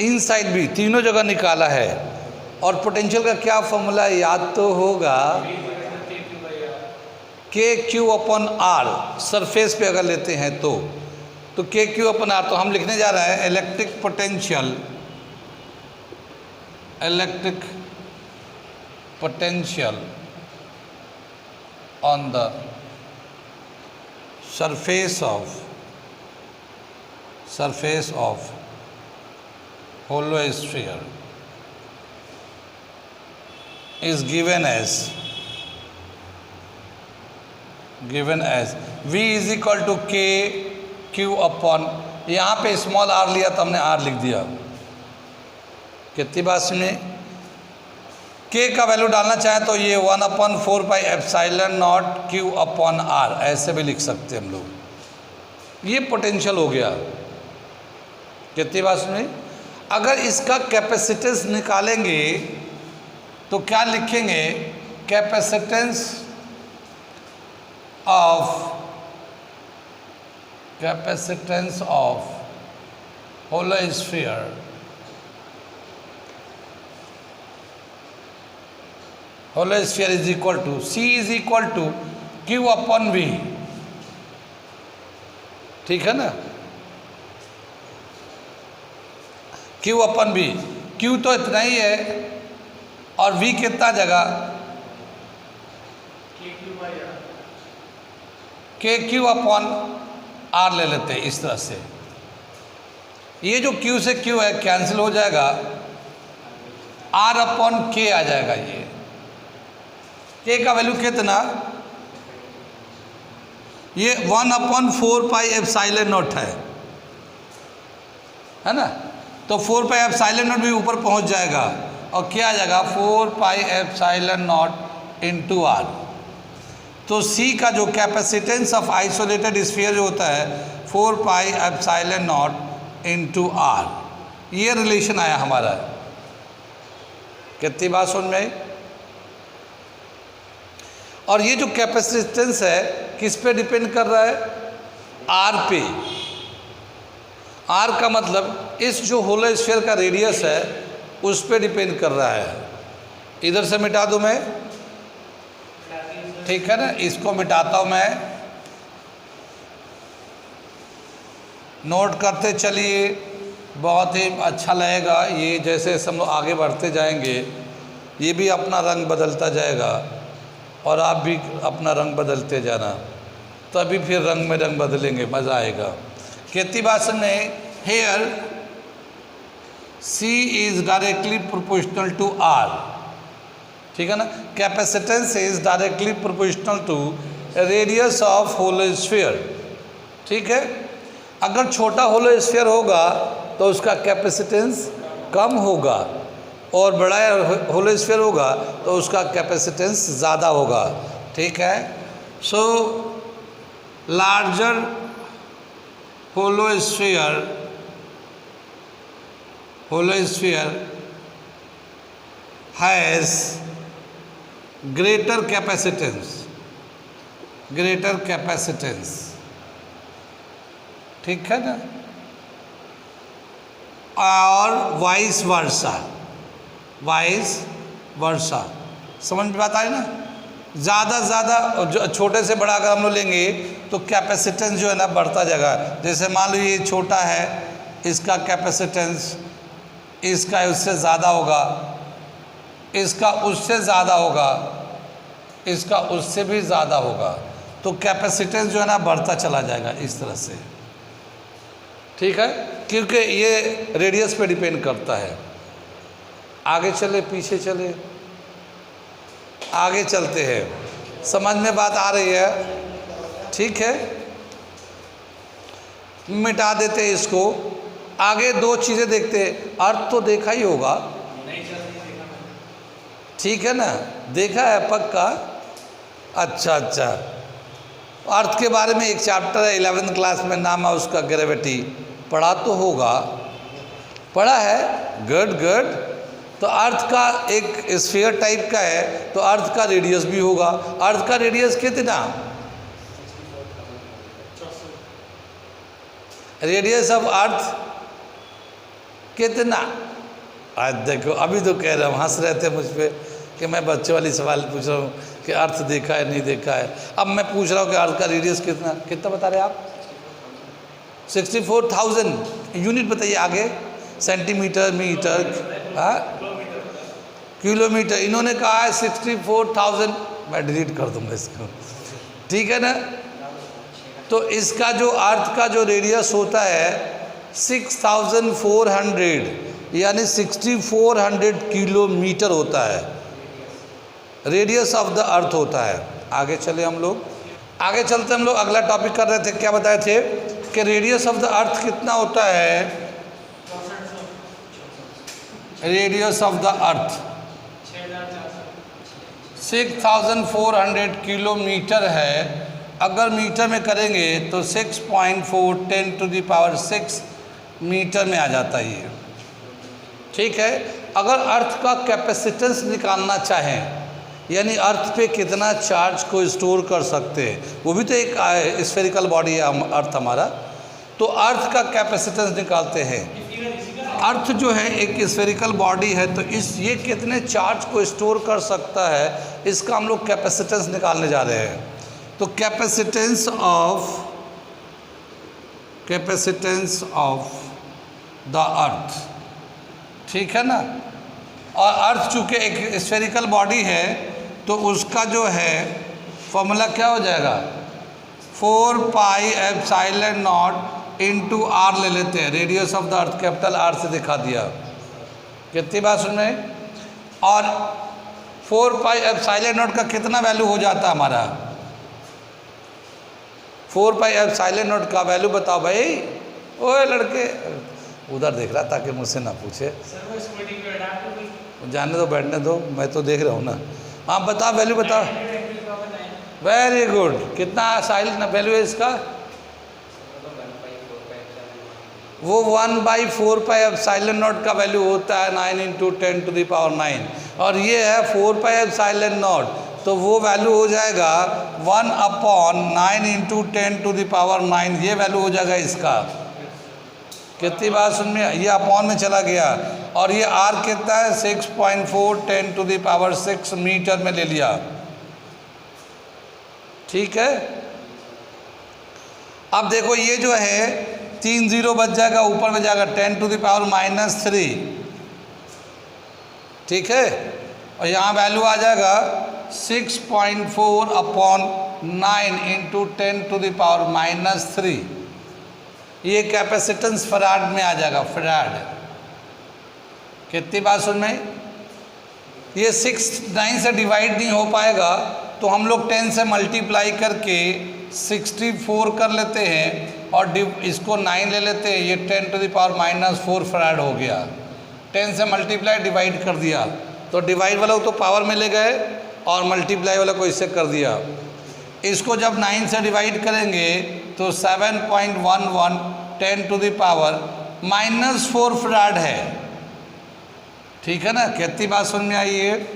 inside भी, तीनों जगह निकाला है। और पोटेंशियल का क्या फॉर्मूला याद तो होगा, के क्यू अपॉन आर। सरफेस पे अगर लेते हैं तो के क्यू अपॉन आर। तो हम लिखने जा रहे हैं electric potential on the surface of holosphere is given as V is equal to K Q upon, यहाँ पे स्मॉल r लिया तो हमने r लिख दिया। कितनी बात सुनिए, K का वैल्यू डालना चाहे तो ये 1/4πε0 Q अपॉन r, ऐसे भी लिख सकते हैं हम लोग। ये पोटेंशियल हो गया। कितनी बात सुनिए, अगर इसका कैपेसिटेंस निकालेंगे तो क्या लिखेंगे, capacitance of hollow sphere is equal to C is equal to Q upon V। ठीक है ना, Q अपन V, Q तो इतना ही है और V कितना जगह, के क्यू अपॉन आर ले लेते हैं इस तरह से। ये जो Q से Q है कैंसिल हो जाएगा, R अपॉन K आ जाएगा। ये K का वैल्यू कितना, ये 1/4πε0 है ना। तो 4πε0 भी ऊपर पहुंच जाएगा और क्या आ जाएगा 4πε0 इंटू आर। तो C का जो कैपेसिटेंस ऑफ आइसोलेटेड स्फीयर जो होता है 4πε0 इंटू आर, ये रिलेशन आया हमारा। कितनी बात समझ में आई? और ये जो कैपेसिटेंस है किस पे डिपेंड कर रहा है, आर पे। आर का मतलब इस जो होलोस्फीयर का रेडियस है उस पे डिपेंड कर रहा है। इधर से मिटा दूं मैं, ठीक है ना, इसको मिटाता हूं मैं। नोट करते चलिए, बहुत ही अच्छा लगेगा ये। जैसे हम लोग आगे बढ़ते जाएंगे ये भी अपना रंग बदलता जाएगा और आप भी अपना रंग बदलते जाना, तभी फिर रंग में रंग बदलेंगे, मज़ा आएगा। कितनी बात में here C is directly proportional to R, ठीक है ना। Capacitance is directly proportional to radius of hollow sphere, ठीक है। अगर छोटा होलोस्फीयर होगा तो उसका कैपेसिटेंस कम होगा और बड़ा होलोस्फीयर होगा तो उसका कैपेसिटेंस ज़्यादा होगा, ठीक है। सो larger holosphere has greater capacitance, ठीक है ना। और वाइस वर्सा, समझ में बात आई ना। ज़्यादा छोटे से बड़ा अगर हम लोग लेंगे तो कैपेसिटेंस जो है ना बढ़ता जाएगा। जैसे मान लो ये छोटा है, इसका कैपेसिटेंस इसका उससे ज़्यादा होगा, इसका उससे ज़्यादा होगा, इसका उससे भी ज़्यादा होगा। तो कैपेसिटेंस जो है ना बढ़ता चला जाएगा इस तरह से, ठीक है, क्योंकि ये रेडियस पे डिपेंड करता है। आगे चले पीछे चले, आगे चलते हैं, समझ में बात आ रही है? ठीक है, मिटा देते हैं इसको। आगे दो चीज़ें देखते हैं। अर्थ तो देखा ही होगा, ठीक है ना, देखा है पक्का। अच्छा अच्छा, अर्थ के बारे में एक चैप्टर है 11th क्लास में, नाम है उसका ग्रेविटी, पढ़ा तो होगा, पढ़ा है, गुड गुड। तो अर्थ का एक स्फीयर टाइप का है, तो अर्थ का रेडियस भी होगा। अर्थ का रेडियस कितना? रेडियस ऑफ अर्थ कितना? आज देखो, अभी तो कह रहा हूँ, हंस रहे थे मुझ पे कि मैं बच्चों वाली सवाल पूछ रहा हूँ कि अर्थ देखा है नहीं देखा है। अब मैं पूछ रहा हूँ कि अर्थ का रेडियस कितना कितना बता रहे आप? 64,000 यूनिट बताइए आगे, सेंटीमीटर, मीटर, हाँ, किलोमीटर। इन्होंने कहा है 64,000, मैं डिलीट कर दूंगा इसको, ठीक है ना। तो इसका जो अर्थ का जो रेडियस होता है 6,400, यानी 6,400 किलोमीटर होता है, रेडियस ऑफ द अर्थ होता है। आगे चले हम लोग, आगे चलते हम लोग अगला टॉपिक कर रहे थे, क्या बताए थे कि रेडियस ऑफ द अर्थ कितना होता है? Radius of the earth 6,400 kilometre है। अगर मीटर में करेंगे तो 6.4 10⁶ मीटर में आ जाता है ये, ठीक है। अगर अर्थ का कैपेसिटेंस निकालना चाहें, यानी अर्थ पे कितना चार्ज को स्टोर कर सकते हैं, वो भी तो एक स्फेरिकल बॉडी है अर्थ हमारा, तो अर्थ का कैपेसिटेंस निकालते हैं। अर्थ जो है एक स्फेरिकल बॉडी है, तो ये कितने चार्ज को स्टोर कर सकता है, इसका हम लोग कैपेसिटेंस निकालने जा रहे हैं। तो कैपेसिटेंस ऑफ द अर्थ, ठीक है ना। और अर्थ चूँकि एक स्फेरिकल बॉडी है, तो उसका जो है फॉर्मूला क्या हो जाएगा? 4πε0 इंटू आर ले लेते हैं, radius of the earth capital R से दिखा दिया। कितनी बात सुन रहे हैं? और 4πε0 का कितना वैल्यू हो जाता है हमारा? 4πε0 का वैल्यू बताओ भाई। ओए लड़के, उधर देख रहा ताकि मुझसे ना पूछे, जाने दो, बैठने दो, मैं तो देख रहा हूँ ना। हाँ बताओ, वैल्यू बताओ। वेरी गुड, कितना साइल वैल्यू है इसका? वो 1/4πε0 का वैल्यू होता है 9 × 10⁹ और ये है 4πε0, तो वो वैल्यू हो जाएगा 1/9 × 10⁹, ये वैल्यू हो जाएगा इसका। कितनी बात सुन में, ये अपॉन में चला गया, और ये आर कितना है? 6.4 10⁶ मीटर में ले लिया, ठीक है। अब देखो ये जो है 3 0 बच जाएगा, ऊपर में जाएगा 10⁻⁻3, ठीक है। और यहाँ वैल्यू आ जाएगा 6.4/9 × 10⁻⁻3, ये कैपेसिटेंस फराड में आ जाएगा, फराड। कितनी बात सुन में? ये 9 से डिवाइड नहीं हो पाएगा, तो हम लोग 10 से मल्टीप्लाई करके 64 कर लेते हैं, और इसको 9 ले लेते हैं, ये 10⁻⁻4 फराड हो गया। 10 से मल्टीप्लाई डिवाइड कर दिया, तो डिवाइड वाला को तो पावर में ले गए और मल्टीप्लाई वाला को इससे कर दिया। इसको जब 9 से डिवाइड करेंगे तो 7.11 10⁻⁻4 फराड है, ठीक है ना। कितनी बात सुन में आई है?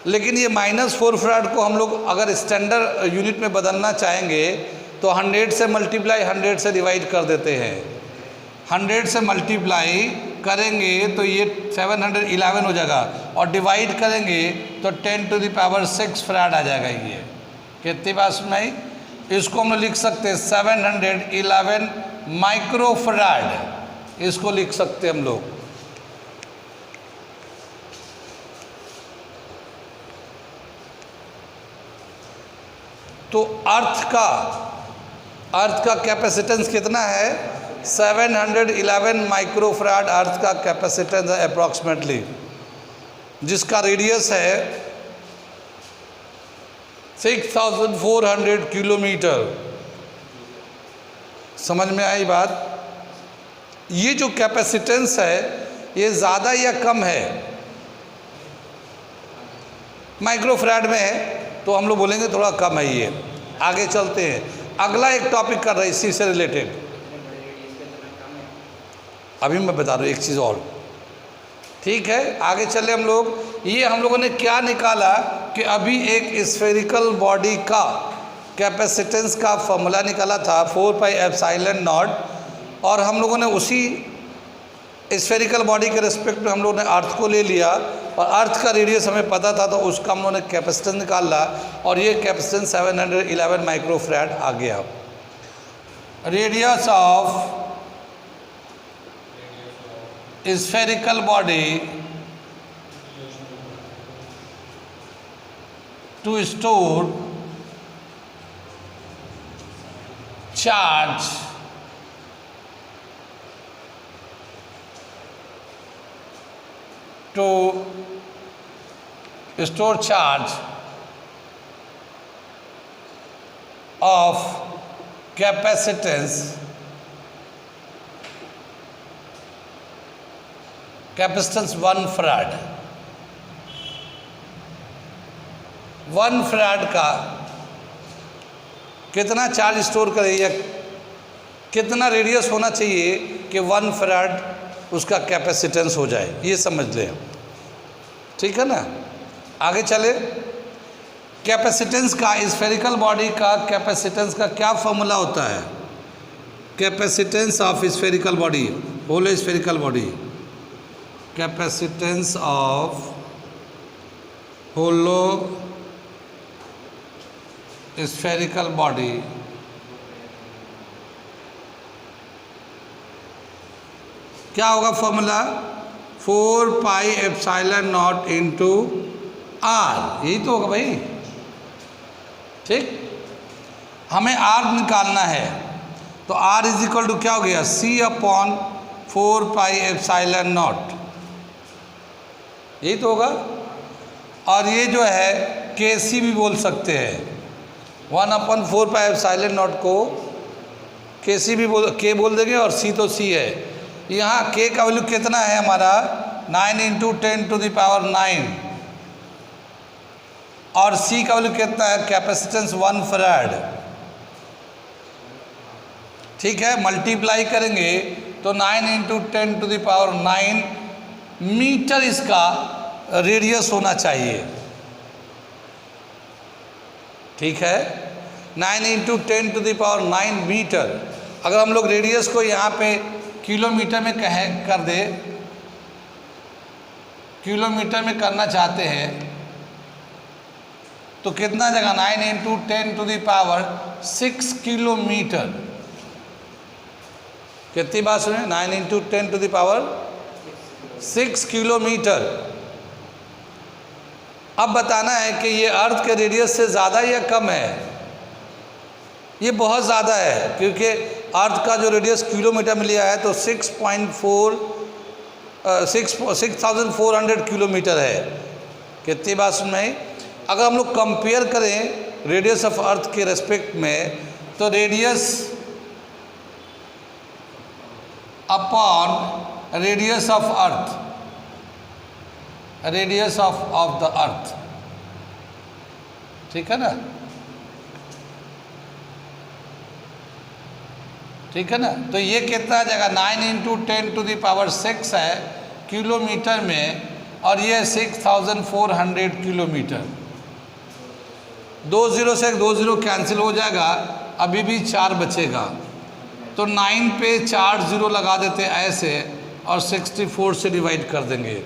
लेकिन ये -4 फराड को हम लोग अगर स्टैंडर्ड यूनिट में बदलना चाहेंगे तो 100 से मल्टीप्लाई 100 से डिवाइड कर देते हैं। 100 से मल्टीप्लाई करेंगे तो ये 711 हो जाएगा, और डिवाइड करेंगे तो 10⁶ फराड आ जाएगा ये। कितनी बात सुन में आई? इसको हम लोग लिख सकते हैं 711 माइक्रो फराड, इसको लिख सकते हैं हम लोग। तो अर्थ का कैपेसिटेंस कितना है? 711 माइक्रोफैराड अर्थ का कैपेसिटेंस है अप्रॉक्सीमेटली, जिसका रेडियस है 6400 किलोमीटर। समझ में आई बात? ये जो कैपेसिटेंस है ये ज़्यादा या कम है? माइक्रोफैराड में है तो हम लोग बोलेंगे थोड़ा कम है ये। आगे चलते हैं, अगला एक टॉपिक कर रहे हैं इसी से रिलेटेड। अभी मैं बता रहा हूँ एक चीज़ और, ठीक है? आगे चले हम लोग। ये हम लोगों ने क्या निकाला कि अभी एक स्फेरिकल बॉडी का कैपेसिटेंस का फॉर्मूला निकाला था 4πε0, और हम लोगों ने उसी स्फेरिकल बॉडी के रिस्पेक्ट में हम लोगों ने अर्थ को ले लिया, और अर्थ का रेडियस हमें पता था तो उसका हम लोगों ने कैपेसिटेंस निकाला, और ये कैपेसिटेंस 711 माइक्रोफैराड आ गया। Radius of spherical body to store charge to store charge of capacitance 1 farad। 1 farad का कितना चार्ज स्टोर करे, या कितना रेडियस होना चाहिए कि 1 farad उसका कैपेसिटेंस हो जाए, ये समझ लें। ठीक है ना? आगे चले। कैपेसिटेंस का, स्फेरिकल बॉडी का कैपेसिटेंस का क्या फॉर्मूला होता है? Capacitance of spherical body, hollow spherical body, capacitance of hollow spherical body क्या होगा फॉर्मूला? 4πε0 इंटू आर, यही तो होगा भाई। ठीक, हमें आर निकालना है तो आर इज इक्वल टू क्या हो गया? C/4πε0, यही तो होगा। और ये जो है KC भी बोल सकते हैं, 1/4πε0 को KC भी K बोल देंगे, और C तो C है। यहाँ K का वैल्यू कितना है हमारा? 9 × 10⁹ और C का वैल्यू कितना है? Capacitance 1 farad. ठीक है, मल्टीप्लाई करेंगे तो 9 × 10⁹ मीटर इसका रेडियस होना चाहिए। ठीक है, 9 × 10⁹ मीटर। अगर हम लोग रेडियस को यहाँ पे किलोमीटर में कर दे, किलोमीटर में करना चाहते हैं तो कितना जगह? 9 × 10⁶ किलोमीटर। कितनी बात सुने? 9 × 10⁶ किलोमीटर। अब बताना है कि ये अर्थ के रेडियस से ज़्यादा या कम है? ये बहुत ज़्यादा है, क्योंकि अर्थ का जो रेडियस किलोमीटर में लिया है तो 6400 किलोमीटर है। कितनी बात सुन में? अगर हम लोग कंपेयर करें रेडियस ऑफ अर्थ के रेस्पेक्ट में, तो radius upon radius of earth, radius of the earth, ठीक है ना? ठीक है ना? तो ये कितना आ जाएगा? 9 × 10⁶ है किलोमीटर में, और ये 6400 किलोमीटर। 2 0 से 2 0 कैंसिल हो जाएगा, अभी भी 4 बचेगा। तो 9 पे 4 0 लगा देते ऐसे, और 64 से डिवाइड कर देंगे।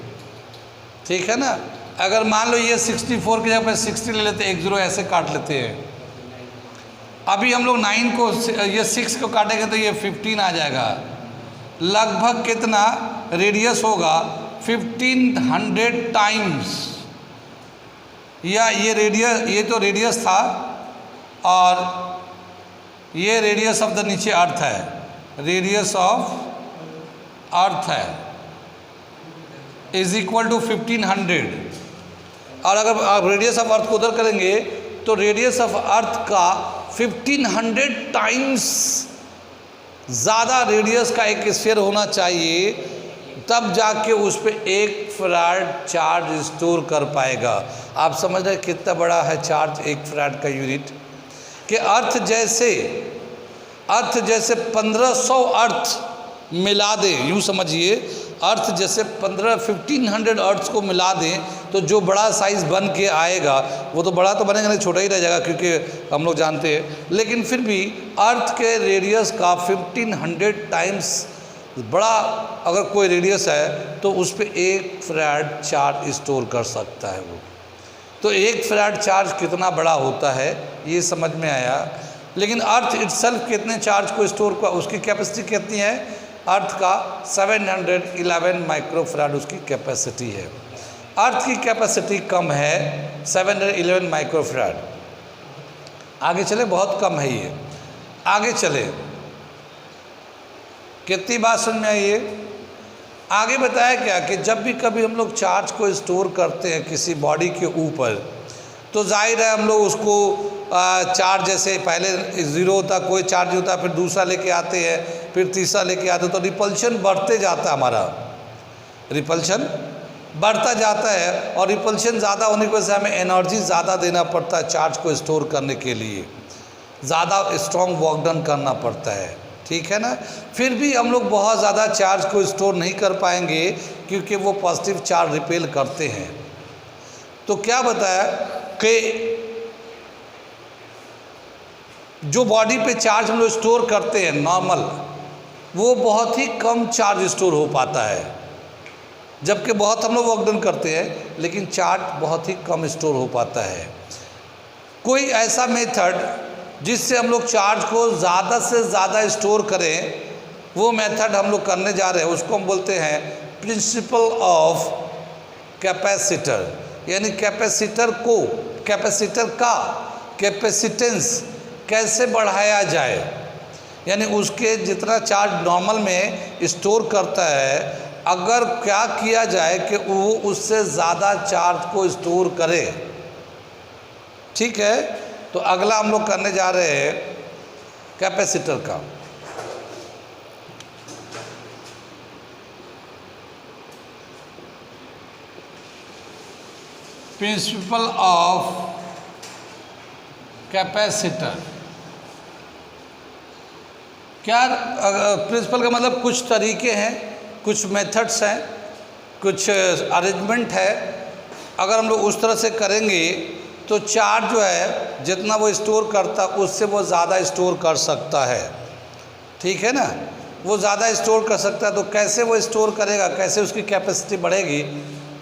ठीक है ना? अगर मान लो ये 64 की जगह पे 60 ले लेते, 1 0 ऐसे काट लेते हैं। अभी हम लोग 9 को, ये 6 को काटेंगे तो ये 15 आ जाएगा। लगभग कितना रेडियस होगा? 1500 टाइम्स। या ये रेडियस, ये तो रेडियस था, और ये रेडियस ऑफ द नीचे अर्थ है, रेडियस ऑफ अर्थ है इज इक्वल टू 1500। और अगर आप रेडियस ऑफ अर्थ को उधर करेंगे तो रेडियस ऑफ अर्थ का 1500 टाइम्स ज़्यादा रेडियस का एक स्फीयर होना चाहिए, तब जाके उस पर 1 फैराड चार्ज स्टोर कर पाएगा। आप समझ रहे हैं कितना बड़ा है चार्ज 1 फैराड का यूनिट। कि अर्थ जैसे 1500 अर्थ मिला दें, यूँ समझिए अर्थ जैसे 1500 अर्थ्स को मिला दें तो जो बड़ा साइज़ बन के आएगा, वो तो बड़ा तो बनेगा नहीं, छोटा ही रह जाएगा क्योंकि हम लोग जानते हैं, लेकिन फिर भी अर्थ के रेडियस का 1500 टाइम्स बड़ा अगर कोई रेडियस है तो उस पर 1 फैराड चार्ज स्टोर कर सकता है वो। तो 1 फैराड चार्ज कितना बड़ा होता है ये समझ में आया। लेकिन अर्थ इटसेल्फ कितने चार्ज को स्टोर कर, उसकी कैपेसिटी कितनी है? अर्थ का 711 माइक्रोफैराड उसकी कैपेसिटी है। अर्थ की कैपेसिटी कम है 711 माइक्रोफैराड। आगे चले, बहुत कम है ये। आगे चले, कितनी बात समझ में आई है? आगे बताया क्या कि जब भी कभी हम लोग चार्ज को स्टोर करते हैं किसी बॉडी के ऊपर, तो जाहिर है हम लोग उसको चार्ज जैसे पहले 0 होता, कोई चार्ज होता, फिर दूसरा लेके आते हैं, फिर तीसरा लेके आते हैं, तो रिपल्शन बढ़ते जाता है, हमारा रिपल्शन बढ़ता जाता है। और रिपल्शन ज़्यादा होने की वजह से हमें एनर्जी ज़्यादा देना पड़ता है चार्ज को स्टोर करने के लिए, ज़्यादा स्ट्रॉन्ग वर्क डन करना पड़ता है, ठीक है ना। फिर भी हम लोग बहुत ज़्यादा चार्ज को स्टोर नहीं कर पाएंगे क्योंकि वो पॉजिटिव चार्ज रिपेल करते हैं। तो क्या बताया कि जो बॉडी पे चार्ज हम लोग स्टोर करते हैं नॉर्मल, वो बहुत ही कम चार्ज स्टोर हो पाता है, जबकि बहुत हम लोग वर्क डन करते हैं लेकिन चार्ज बहुत ही कम स्टोर हो पाता है। कोई ऐसा मेथड जिससे हम लोग चार्ज को ज़्यादा से ज़्यादा स्टोर करें, वो मेथड हम लोग करने जा रहे हैं, उसको हम बोलते हैं प्रिंसिपल ऑफ कैपेसिटर। यानी कैपेसिटर का कैपेसिटेंस कैसे बढ़ाया जाए, यानी उसके जितना चार्ज नॉर्मल में स्टोर करता है, अगर क्या किया जाए कि वो उससे ज़्यादा चार्ज को स्टोर करे। ठीक है, तो अगला हम लोग करने जा रहे हैं कैपेसिटर का। Principle of capacitor. क्या प्रिंसिपल का मतलब कुछ तरीके हैं, कुछ मेथड्स हैं, कुछ अरेंजमेंट है। अगर हम लोग उस तरह से करेंगे तो चार्ज जो है जितना वो स्टोर करता उससे वो ज़्यादा स्टोर कर सकता है, ठीक है ना, वो ज़्यादा स्टोर कर सकता है। तो कैसे वो स्टोर करेगा, कैसे उसकी कैपेसिटी बढ़ेगी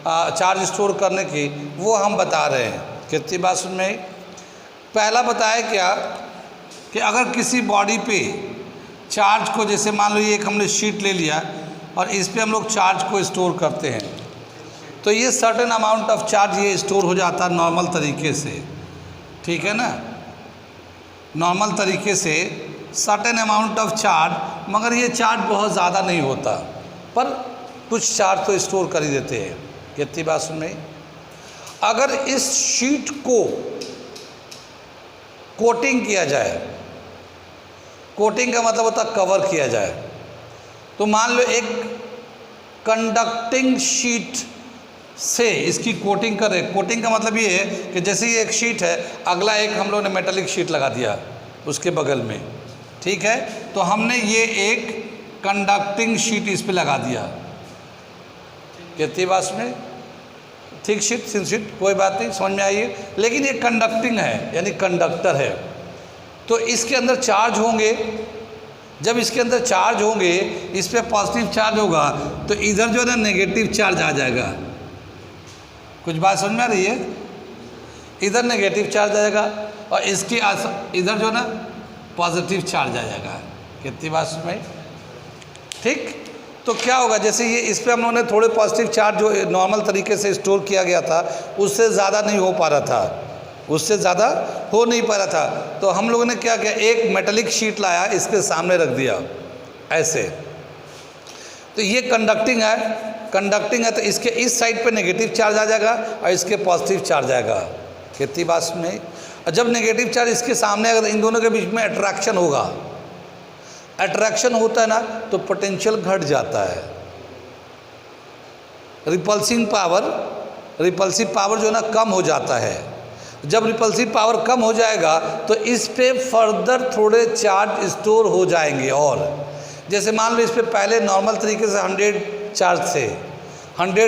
चार्ज स्टोर करने की, वो हम बता रहे हैं। कितनी बात सुन में आई? पहला बताया क्या कि अगर किसी बॉडी पे चार्ज को, जैसे मान लो ये एक हमने शीट ले लिया और इस पे हम लोग चार्ज को स्टोर करते हैं, तो ये सर्टेन अमाउंट ऑफ चार्ज ये स्टोर हो जाता है नॉर्मल तरीके से, ठीक है ना, नॉर्मल तरीके से सर्टेन अमाउंट ऑफ चार्ज, मगर ये चार्ज बहुत ज़्यादा नहीं होता, पर कुछ चार्ज तो स्टोर कर ही देते हैं। कितनी बात सुन रही? अगर इस शीट को कोटिंग किया जाए, कोटिंग का मतलब होता है कवर किया जाए, तो मान लो एक कंडक्टिंग शीट से इसकी कोटिंग करें। कोटिंग का मतलब ये है कि जैसे ये एक शीट है, अगला एक हम लोग ने मेटालिक शीट लगा दिया उसके बगल में, ठीक है, तो हमने ये एक कंडक्टिंग शीट इस पे लगा दिया। कितनी बात में थिक शीट, थिन शीट, कोई बात नहीं, समझ में आई है। लेकिन ये कंडक्टिंग है, यानी कंडक्टर है, तो इसके अंदर चार्ज होंगे। जब इसके अंदर चार्ज होंगे, इस पे पॉजिटिव चार्ज होगा, तो इधर जो है ना नेगेटिव चार्ज आ जाएगा। कुछ बात समझ में आ रही है? इधर नेगेटिव चार्ज आएगा और इसकी इधर जो है ना पॉजिटिव चार्ज आ जाएगा। कितनी बात समझ में? ठीक, तो क्या होगा, जैसे ये इस पे हम लोगों ने थोड़े पॉजिटिव चार्ज जो नॉर्मल तरीके से स्टोर किया गया था उससे ज़्यादा नहीं हो पा रहा था, उससे ज़्यादा हो नहीं पा रहा था। तो हम लोगों ने क्या किया, एक मेटेलिक शीट लाया, इसके सामने रख दिया ऐसे। तो ये कंडक्टिंग है, तो इसके इस साइड पे नेगेटिव चार्ज आ जाएगा और इसके पॉजिटिव चार्ज आएगा। कितनी बात में, और जब नेगेटिव चार्ज इसके सामने आएगा तो इन दोनों के बीच में अट्रैक्शन होगा। अट्रैक्शन होता है ना तो पोटेंशियल घट जाता है। रिपल्सिव पावर जो है ना कम हो जाता है। जब रिपल्सिव पावर कम हो जाएगा तो इस पे फर्दर थोड़े चार्ज स्टोर हो जाएंगे। और जैसे मान लो इस पे पहले नॉर्मल तरीके से 100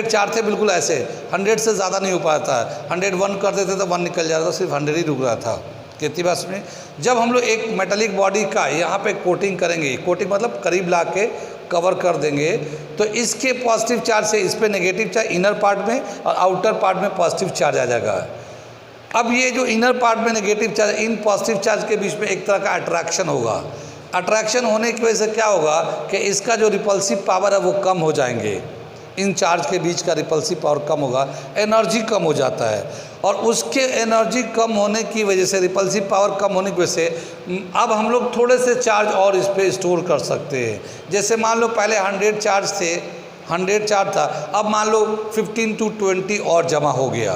चार्ज थे बिल्कुल ऐसे, 100 से ज़्यादा नहीं हो पाता। 101 कर देते तो 1 निकल जाता, सिर्फ 100 ही रुक रहा था। कितनी बात में, जब हम लोग एक मेटेलिक बॉडी का यहाँ पे कोटिंग करेंगे, कोटिंग मतलब करीब ला के कवर कर देंगे, तो इसके पॉजिटिव चार्ज से इस पे नेगेटिव चार्ज इनर पार्ट में और आउटर पार्ट में पॉजिटिव चार्ज आ जाएगा। अब ये जो इनर पार्ट में negative charge, in positive charge के बीच में एक तरह का अट्रैक्शन होगा। अट्रैक्शन होने की वजह से क्या होगा कि इसका जो रिपल्सिव पावर है वो कम हो जाएंगे। इन चार्ज के बीच का रिपल्सिव पावर कम होगा, एनर्जी कम हो जाता है। और उसके एनर्जी कम होने की वजह से, रिपल्सिव पावर कम होने की वजह से अब हम लोग थोड़े से चार्ज और इस पर स्टोर कर सकते हैं। जैसे मान लो पहले 100 चार्ज थे, 100 चार्ज था, अब मान लो 15 to 20 और जमा हो गया,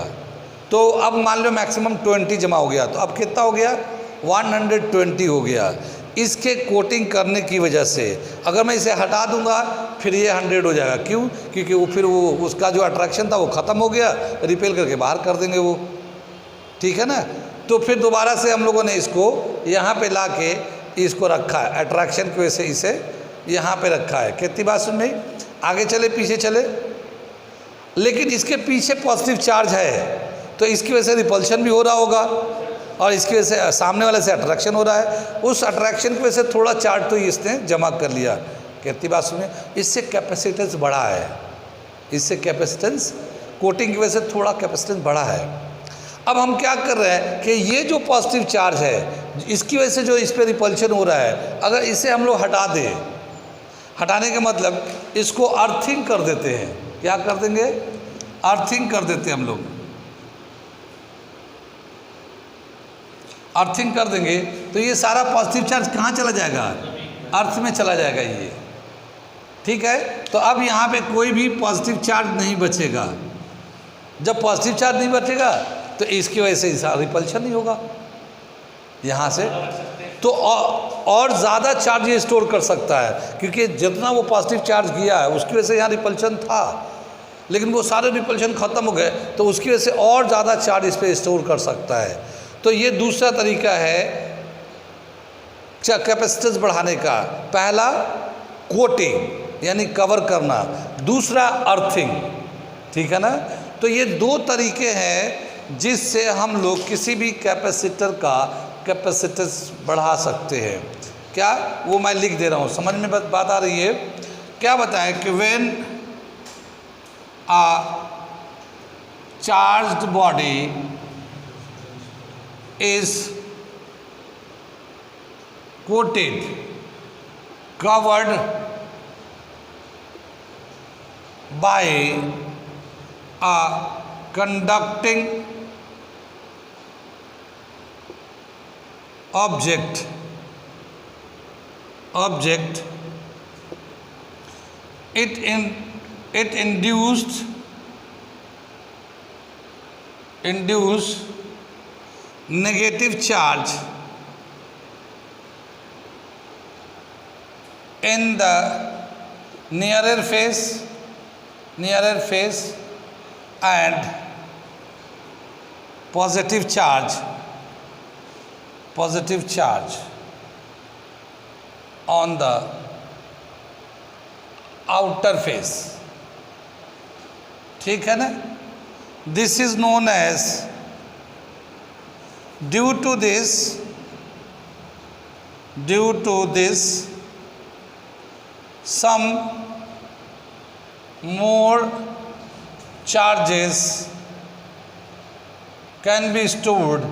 तो अब मान लो मैक्सिमम 20 जमा हो गया, तो अब कितना हो गया, 120 हो गया। इसके कोटिंग करने की वजह से अगर मैं इसे हटा दूंगा फिर ये 100 हो जाएगा। क्यों? क्योंकि वो फिर वो उसका जो अट्रैक्शन था वो ख़त्म हो गया, रिपेल करके बाहर कर देंगे वो, ठीक है ना। तो फिर दोबारा से हम लोगों ने इसको यहाँ पे ला के इसको रखा है, अट्रैक्शन की वजह से इसे यहाँ पे रखा है। कितनी बात सुन में, आगे चले पीछे चले, लेकिन इसके पीछे पॉजिटिव चार्ज है तो इसकी वजह से रिपल्शन भी हो रहा होगा और इसकी वजह से सामने वाले से अट्रैक्शन हो रहा है। उस अट्रैक्शन की वजह से थोड़ा चार्ज तो इसने जमा कर लिया। कितनी बात सुनिए, इससे कैपेसिटेंस बढ़ा है, इससे कैपेसिटेंस कोटिंग की वजह से थोड़ा कैपेसिटेंस बढ़ा है। अब हम क्या कर रहे हैं कि ये जो पॉजिटिव चार्ज है इसकी वजह से जो इस पर रिपल्शन हो रहा है, अगर इसे हम लोग हटा दें, हटाने का मतलब इसको अर्थिंग कर देते हैं। क्या कर देंगे? अर्थिंग कर देते हैं हम लोग। अर्थिंग कर देंगे तो ये सारा पॉजिटिव चार्ज कहाँ चला जाएगा? अर्थ में चला जाएगा ये, ठीक है। तो अब यहाँ पे कोई भी पॉजिटिव चार्ज नहीं बचेगा। जब पॉजिटिव चार्ज नहीं बचेगा तो इसकी वजह से रिपल्शन नहीं होगा यहाँ से, तो और ज़्यादा चार्ज ये स्टोर कर सकता है, क्योंकि जितना वो पॉजिटिव चार्ज किया है उसकी वजह से यहाँ रिपल्शन था, लेकिन वो सारे रिपल्शन ख़त्म हो गए तो उसकी वजह से और ज़्यादा चार्ज इस पर स्टोर कर सकता है। तो ये दूसरा तरीका है कैपेसिटेंस बढ़ाने का। पहला कोटिंग यानी कवर करना, दूसरा अर्थिंग, ठीक है ना। तो ये दो तरीके हैं जिससे हम लोग किसी भी कैपेसिटर का कैपेसिटेंस बढ़ा सकते हैं। क्या? वो मैं लिख दे रहा हूँ, समझ में बात आ रही है? क्या बताएं कि when a charged body is covered by a conducting object, it induced negative charge in the nearer face and positive charge on the outer face, ठीक है ना। This is known as, due to this some more charges can be stored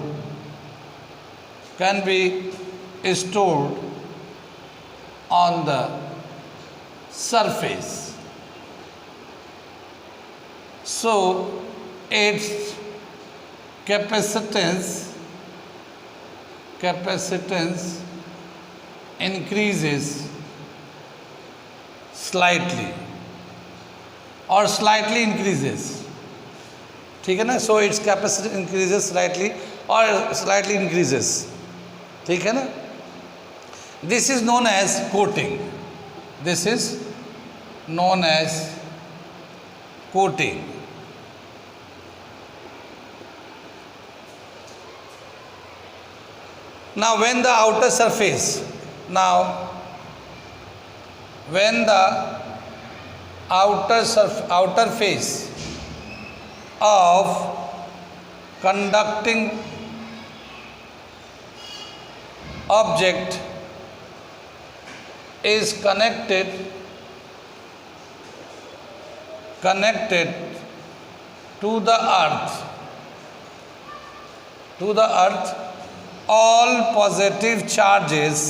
on the surface, so its capacitance increases slightly or slightly increases, ठीक है ना. So its capacity increases slightly और slightly increases, ठीक है ना. This is known as coating. This is known as coating. Now when the outer surface, when the outer face of conducting object is connected to the earth, all positive charges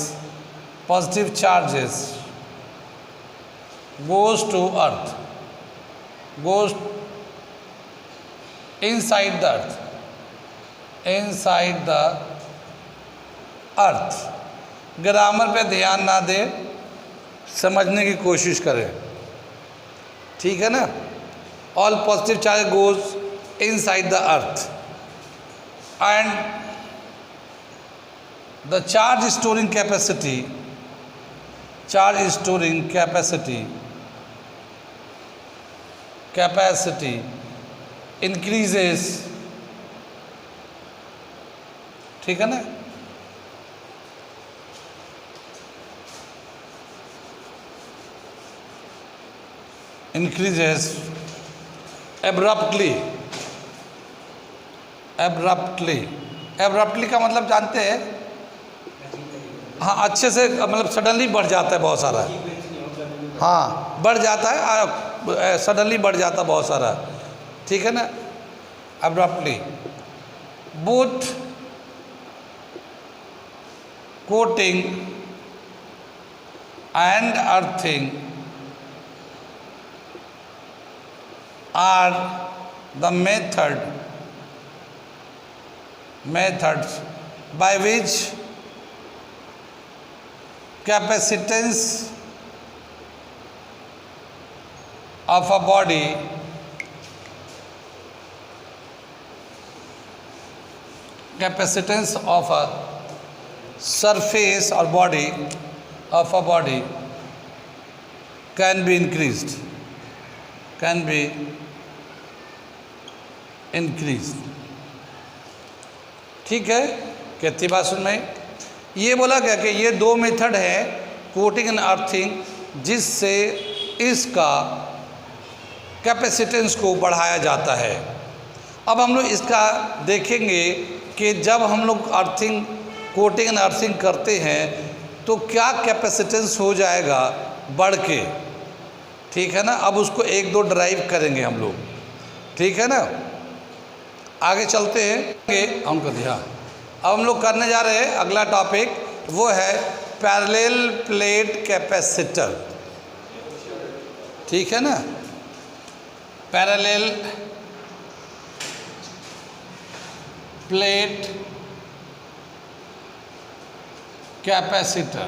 goes to earth, goes inside the earth. Grammar पे ध्यान ना दे, समझने की कोशिश करें, ठीक है ना. All positive charge goes inside the earth and the charge storing capacity increases, ठीक है ना. increases abruptly का मतलब जानते हैं. हाँ, अच्छे से मतलब सडनली बढ़ जाता है बहुत सारा. हाँ, बढ़ जाता है, सडनली बढ़ जाता है बहुत सारा, ठीक है ना. Abruptly. Both coating and earthing are the methods by which capacitance of a body surface or body of a body can be increased. ठीक है, कितनी बात सुन में. ये बोला क्या कि ये दो मेथड है कोटिंग एंड अर्थिंग, जिससे इसका कैपेसिटेंस को बढ़ाया जाता है. अब हम लोग इसका देखेंगे कि जब हम लोग अर्थिंग, कोटिंग एंड अर्थिंग करते हैं तो क्या कैपेसिटेंस हो जाएगा बढ़ के, ठीक है ना. अब उसको एक दो ड्राइव करेंगे हम लोग, ठीक है ना. आगे चलते हैं उनको दिया. अब हम लोग करने जा रहे हैं अगला टॉपिक, वो है पैरेलल प्लेट कैपेसिटर, ठीक है ना. पैरेलल प्लेट कैपेसिटर,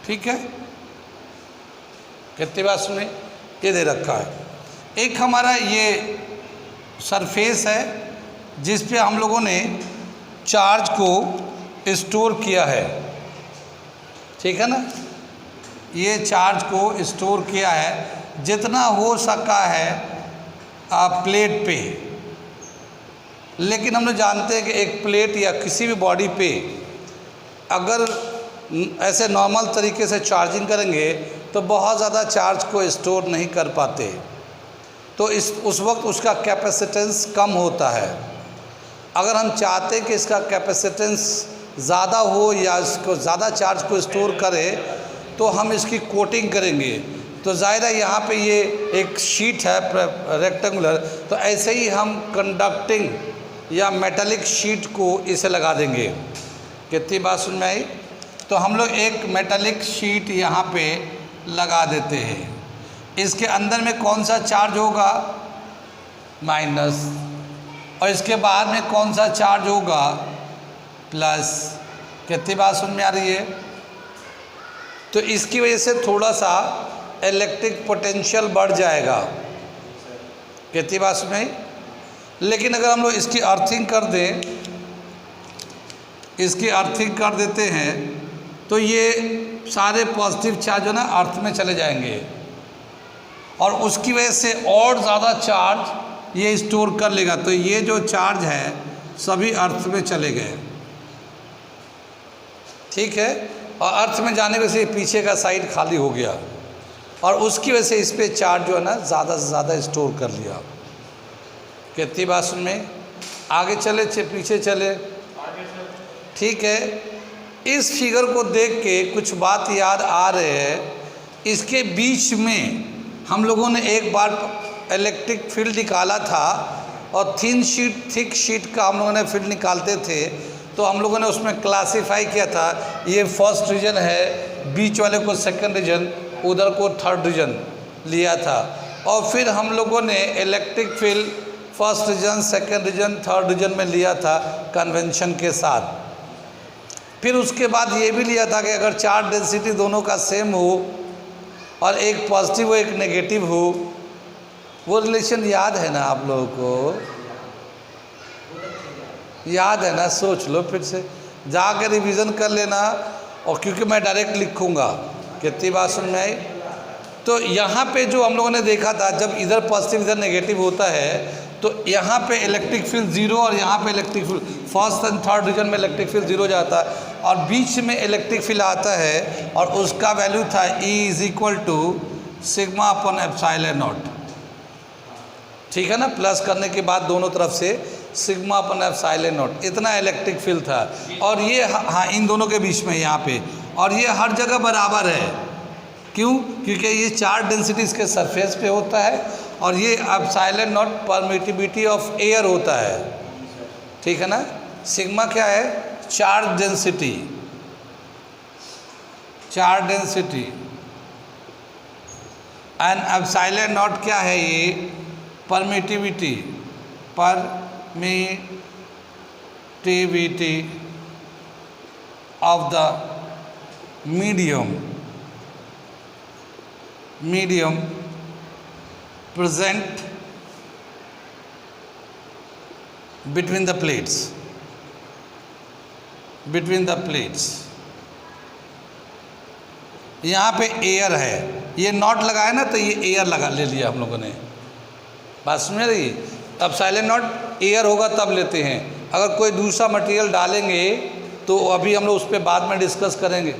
ठीक है. कितनी बात सुनी. ये दे रखा है. एक हमारा ये सरफेस है जिस पे हम लोगों ने चार्ज को स्टोर किया है, ठीक है ना. ये चार्ज को स्टोर किया है जितना हो सका है प्लेट पे. लेकिन हम लोग जानते हैं कि एक प्लेट या किसी भी बॉडी पे अगर ऐसे नॉर्मल तरीके से चार्जिंग करेंगे तो बहुत ज़्यादा चार्ज को स्टोर नहीं कर पाते, तो उस वक्त उसका कैपेसिटेंस कम होता है. अगर हम चाहते हैं कि इसका कैपेसिटेंस ज़्यादा हो या इसको ज़्यादा चार्ज को स्टोर करे तो हम इसकी कोटिंग करेंगे. तो ज़ाहिर है यहाँ पे ये एक शीट है रेक्टेंगुलर, तो ऐसे ही हम कंडक्टिंग या मेटालिक शीट को इसे लगा देंगे. कितनी बात सुन में आई. तो हम लोग एक मेटालिक शीट यहाँ पे लगा देते हैं. इसके अंदर में कौन सा चार्ज होगा, माइनस, और इसके बाद में कौन सा चार्ज होगा, प्लस। कितनी बात समझ में आ रही है? तो इसकी वजह से थोड़ा सा इलेक्ट्रिक पोटेंशियल बढ़ जाएगा। कितनी बात समझ में आई? लेकिन अगर हम लोग इसकी अर्थिंग कर दें, इसकी अर्थिंग कर देते हैं तो ये सारे पॉजिटिव चार्ज जो ना अर्थ में चले जाएंगे और उसकी वजह से और ज़्यादा चार्ज ये स्टोर कर लेगा। तो ये जो चार्ज है सभी अर्थ में चले गए, ठीक है। और अर्थ में जाने की वजह से पीछे का साइड खाली हो गया और उसकी वजह से इस पे चार्ज जो है ना ज़्यादा से ज़्यादा स्टोर कर लिया। कितनी बात सुन में? आगे चले पीछे चले, ठीक है। इस फिगर को देख के कुछ बात याद आ रहे हैं। इसके बीच में हम लोगों ने एक बार इलेक्ट्रिक फील्ड निकाला था और थिक शीट का हम लोगों ने फील्ड निकालते थे तो हम लोगों ने उसमें क्लासिफाई किया था, ये फर्स्ट रीजन है, बीच वाले को सेकंड रीजन, उधर को थर्ड रीजन लिया था। और फिर हम लोगों ने electric field first region, second region, third region में लिया था कन्वेंशन के साथ। फिर उसके बाद ये भी लिया था कि अगर चार्ज डेंसिटी दोनों का सेम हो और एक पॉजिटिव हो एक नेगेटिव हो, वो रिलेशन याद है ना आप लोगों को? याद है ना? सोच लो फिर से, जाकर रिवीजन कर लेना। और क्योंकि मैं डायरेक्ट लिखूँगा। कितनी बात समझ में आई? तो यहाँ पे जो हम लोगों ने देखा था, जब इधर पॉजिटिव इधर नेगेटिव होता है तो यहाँ पे इलेक्ट्रिक फील्ड जीरो और यहाँ पे electric field first and third region में इलेक्ट्रिक फील्ड जीरो जाता है और बीच में इलेक्ट्रिक फील्ड आता है और उसका वैल्यू था E = sigma upon epsilon not, ठीक है ना। प्लस करने के बाद दोनों तरफ से सिग्मा अपॉन एप्सिलॉन नॉट, इतना इलेक्ट्रिक फील्ड था। और ये हाँ इन दोनों के बीच में यहाँ पे, और ये हर जगह बराबर है। क्यों? क्योंकि ये चार्ज डेंसिटी इसके सरफेस पे होता है और ये epsilon not permittivity of air होता है, ठीक है ना। सिग्मा क्या है? Charge density, charge density. And epsilon not क्या है? ये permittivity, permittivity of the medium present between the plates, यहाँ पे एयर है, ये नॉट लगाया ना तो ये एयर लगा ले लिया हम लोगों ने। बात समझ रही? एप्सिलॉन नॉट एयर होगा तब लेते हैं, अगर कोई दूसरा मटेरियल डालेंगे तो अभी हम लोग उस पर बाद में डिस्कस करेंगे,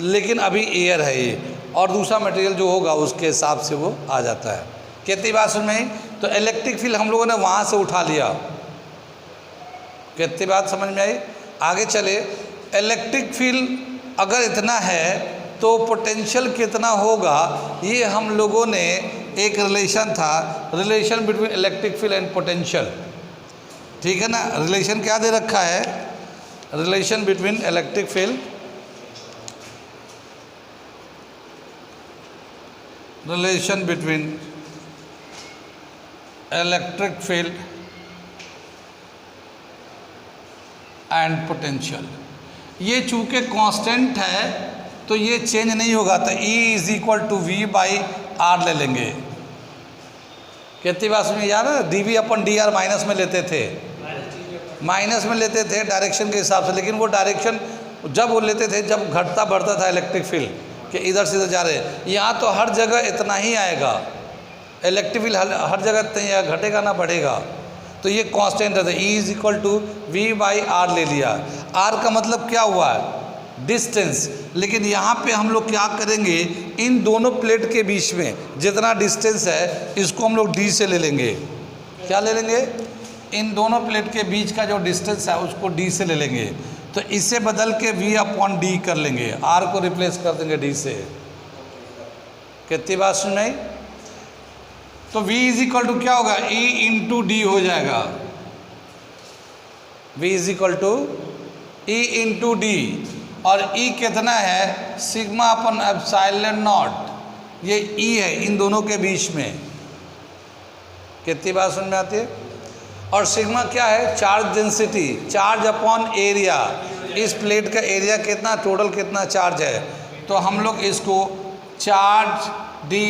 लेकिन अभी एयर है ये, और दूसरा मटेरियल जो होगा उसके हिसाब से वो आ जाता है। कितनी बात समझ में आई? तो इलेक्ट्रिक फील्ड हम लोगों ने वहाँ से उठा लिया। कितनी बात समझ में आई? आगे चले। इलेक्ट्रिक फील्ड अगर इतना है तो पोटेंशियल कितना होगा, ये हम लोगों ने एक रिलेशन था, relation between electric field and potential, ठीक है ना। रिलेशन क्या दे रखा है? Relation between electric field, relation between electric field and potential. ये चूँकि कांस्टेंट है तो ये चेंज नहीं होगा, तो E = V/R ले लेंगे। कितनी बात समझ यार? dV/dr माइनस में लेते थे, माइनस में लेते थे डायरेक्शन के हिसाब से, लेकिन वो डायरेक्शन जब वो लेते थे जब घटता बढ़ता था इलेक्ट्रिक फील्ड कि इधर से इधर जा रहे हैं। यहाँ तो हर जगह इतना ही आएगा, इलेक्ट्रिक फील्ड हर जगह इतना ही आएगा, घटेगा ना बढ़ेगा। तो ये कांस्टेंट है, E = V/R ले लिया। R का मतलब क्या हुआ है? डिस्टेंस। लेकिन यहाँ पे हम लोग क्या करेंगे, इन दोनों प्लेट के बीच में जितना डिस्टेंस है इसको हम लोग D से ले लेंगे। क्या ले लेंगे? इन दोनों प्लेट के बीच का जो डिस्टेंस है उसको D से ले लेंगे। तो इसे बदल के V/D कर लेंगे, R को रिप्लेस कर देंगे D से। कितनी बात सुन रही? तो V = क्या होगा? E × D हो जाएगा। V = E × D, और E कितना है? σ/ε0। ये E है इन दोनों के बीच में, कितनी बात समझ में आती है? और सिग्मा क्या है? Charge density, charge upon area. इस प्लेट का एरिया कितना, टोटल कितना चार्ज है, तो हम लोग इसको charge D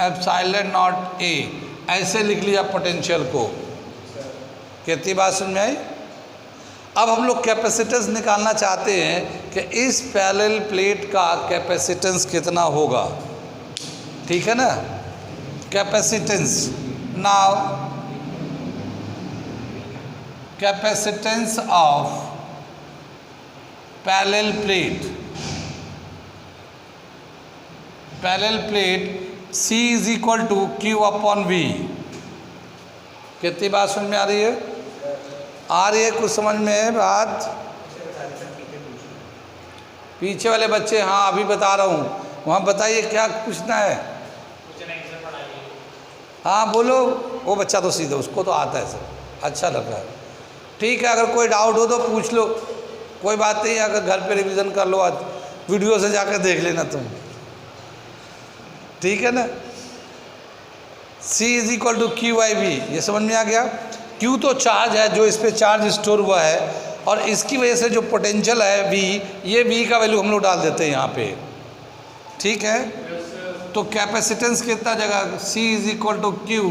epsilon not a ऐसे लिख लिया पोटेंशियल को। कितनी बात समझ में आई? अब हम लोग कैपेसिटेंस निकालना चाहते हैं कि इस पैरेलल प्लेट का कैपेसिटेंस कितना होगा, ठीक है ना? Capacitance, now capacitance of parallel plate C is equal to Q upon V। कितनी बात समझ में आ रही है? आ रही है कुछ समझ में है बात? पीछे वाले बच्चे, हाँ अभी बता रहा हूँ, वहाँ बताइए क्या पूछना है। हाँ बोलो, वो बच्चा तो सीधा, उसको तो आता है सर, अच्छा लग रहा है। ठीक है, अगर कोई डाउट हो तो पूछ लो, कोई बात नहीं, अगर घर पे रिवीजन कर लो, आज वीडियो से जाकर देख लेना तुम, ठीक है ना? C is equal to Q by V, ये समझ में आ गया? Q तो चार्ज है, जो इस पर चार्ज स्टोर हुआ है, और इसकी वजह से जो पोटेंशियल है V, ये V का वैल्यू हम लोग डाल देते हैं यहाँ पे, ठीक है? तो कैपेसिटेंस कितना जगह C is equal to Q,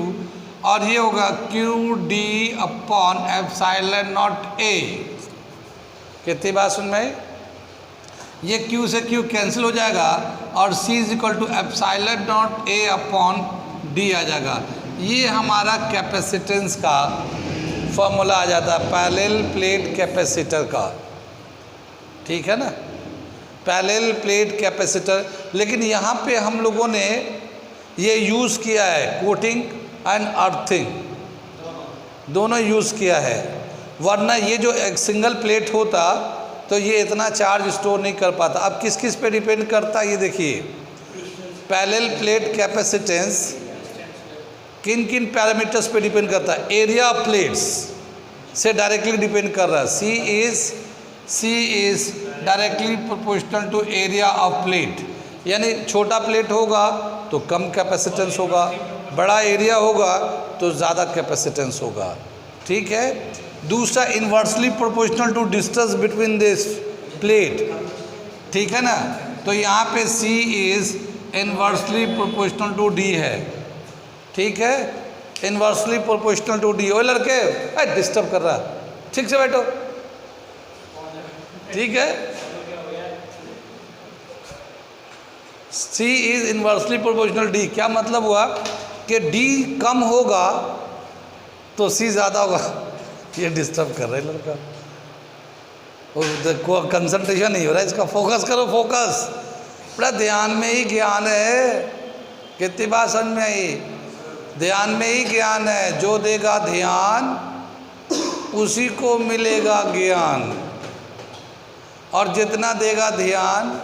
और ये होगा Q D upon epsilon not A. कितनी बात सुन में? ये Q से Q कैंसिल हो जाएगा, और C is equal to epsilon not A upon D आ जाएगा। ये हमारा कैपेसिटेंस का फॉर्मूला आ जाता है पैरेलल प्लेट कैपेसिटर का, ठीक है ना? Parallel plate capacitor. लेकिन यहाँ पे हम लोगों ने ये यूज़ किया है कोटिंग एंड अर्थिंग, दोनों यूज़ किया है, वरना ये जो एक सिंगल प्लेट होता तो ये इतना चार्ज स्टोर नहीं कर पाता। अब किस किस पे डिपेंड करता है ये देखिए, पैरेलल प्लेट कैपेसिटेंस किन किन पैरामीटर्स पे डिपेंड करता है? एरिया ऑफ प्लेट्स से डायरेक्टली डिपेंड कर रहा है। C is directly proportional to area of plate, यानी छोटा प्लेट होगा तो कम कैपेसिटेंस होगा, बड़ा एरिया होगा तो ज़्यादा कैपेसिटेंस होगा, ठीक है? दूसरा, inversely proportional to distance between this plate, ठीक है ना? तो यहाँ पे C is inversely proportional to D है, ठीक है? Inversely proportional to D। ओ लड़के, डिस्टर्ब कर रहा, ठीक से बैठो, ठीक है? C is inversely proportional D, क्या मतलब हुआ कि D कम होगा तो C ज़्यादा होगा। ये डिस्टर्ब कर रहा है लड़का, देखो कंसंट्रेशन नहीं हो रहा है इसका, फोकस करो, फोकस, बड़ा ध्यान में ही ज्ञान है। कितनी बात समझ में आई? ध्यान में ही ज्ञान है, जो देगा ध्यान उसी को मिलेगा ज्ञान, और जितना देगा ध्यान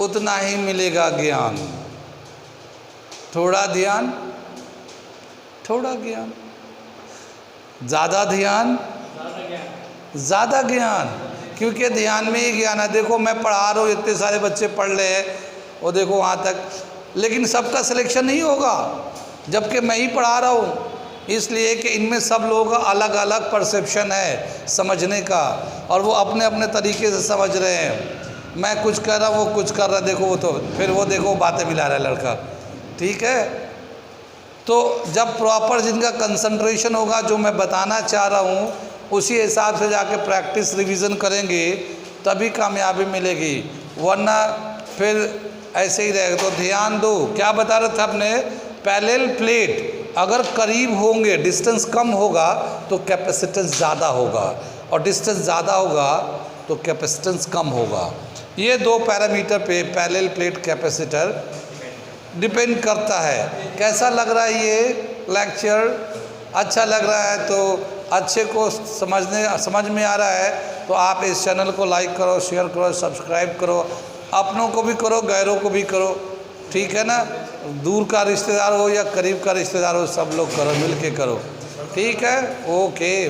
उतना ही मिलेगा ज्ञान। थोड़ा ध्यान थोड़ा ज्ञान, ज़्यादा ध्यान ज़्यादा ज्ञान, क्योंकि ध्यान में ही ज्ञान है। देखो मैं पढ़ा रहा हूँ, इतने सारे बच्चे पढ़ रहे हैं, वो देखो वहाँ तक, लेकिन सबका सिलेक्शन नहीं होगा, जबकि मैं ही पढ़ा रहा हूँ, इसलिए कि इनमें सब लोगों का अलग अलग परसेप्शन है समझने का, और वो अपने अपने तरीके से समझ रहे हैं। मैं कुछ कर रहा हूँ, वो कुछ कर रहा है, देखो वो तो फिर वो देखो बातें मिला रहा है लड़का, ठीक है? तो जब प्रॉपर जिनका कंसंट्रेशन होगा, जो मैं बताना चाह रहा हूँ उसी हिसाब से जाके प्रैक्टिस रिवीजन करेंगे, तभी कामयाबी मिलेगी, वरना फिर ऐसे ही रहेगा। तो ध्यान दो, क्या बता रहे थे आपने? पैरेलल प्लेट अगर करीब होंगे, डिस्टेंस कम होगा तो कैपेसिटेंस ज़्यादा होगा, और डिस्टेंस ज़्यादा होगा तो कैपेसिटेंस कम होगा। ये दो पैरामीटर पे पैरेलल प्लेट कैपेसिटर डिपेंड करता है। कैसा लग रहा है ये लेक्चर? अच्छा लग रहा है तो अच्छे को समझ में आ रहा है तो आप इस चैनल को लाइक करो, शेयर करो, सब्सक्राइब करो, अपनों को भी करो, गैरों को भी करो, ठीक है ना? दूर का रिश्तेदार हो या करीब का रिश्तेदार हो, सब लोग करो, मिल के करो, ठीक है? ओके।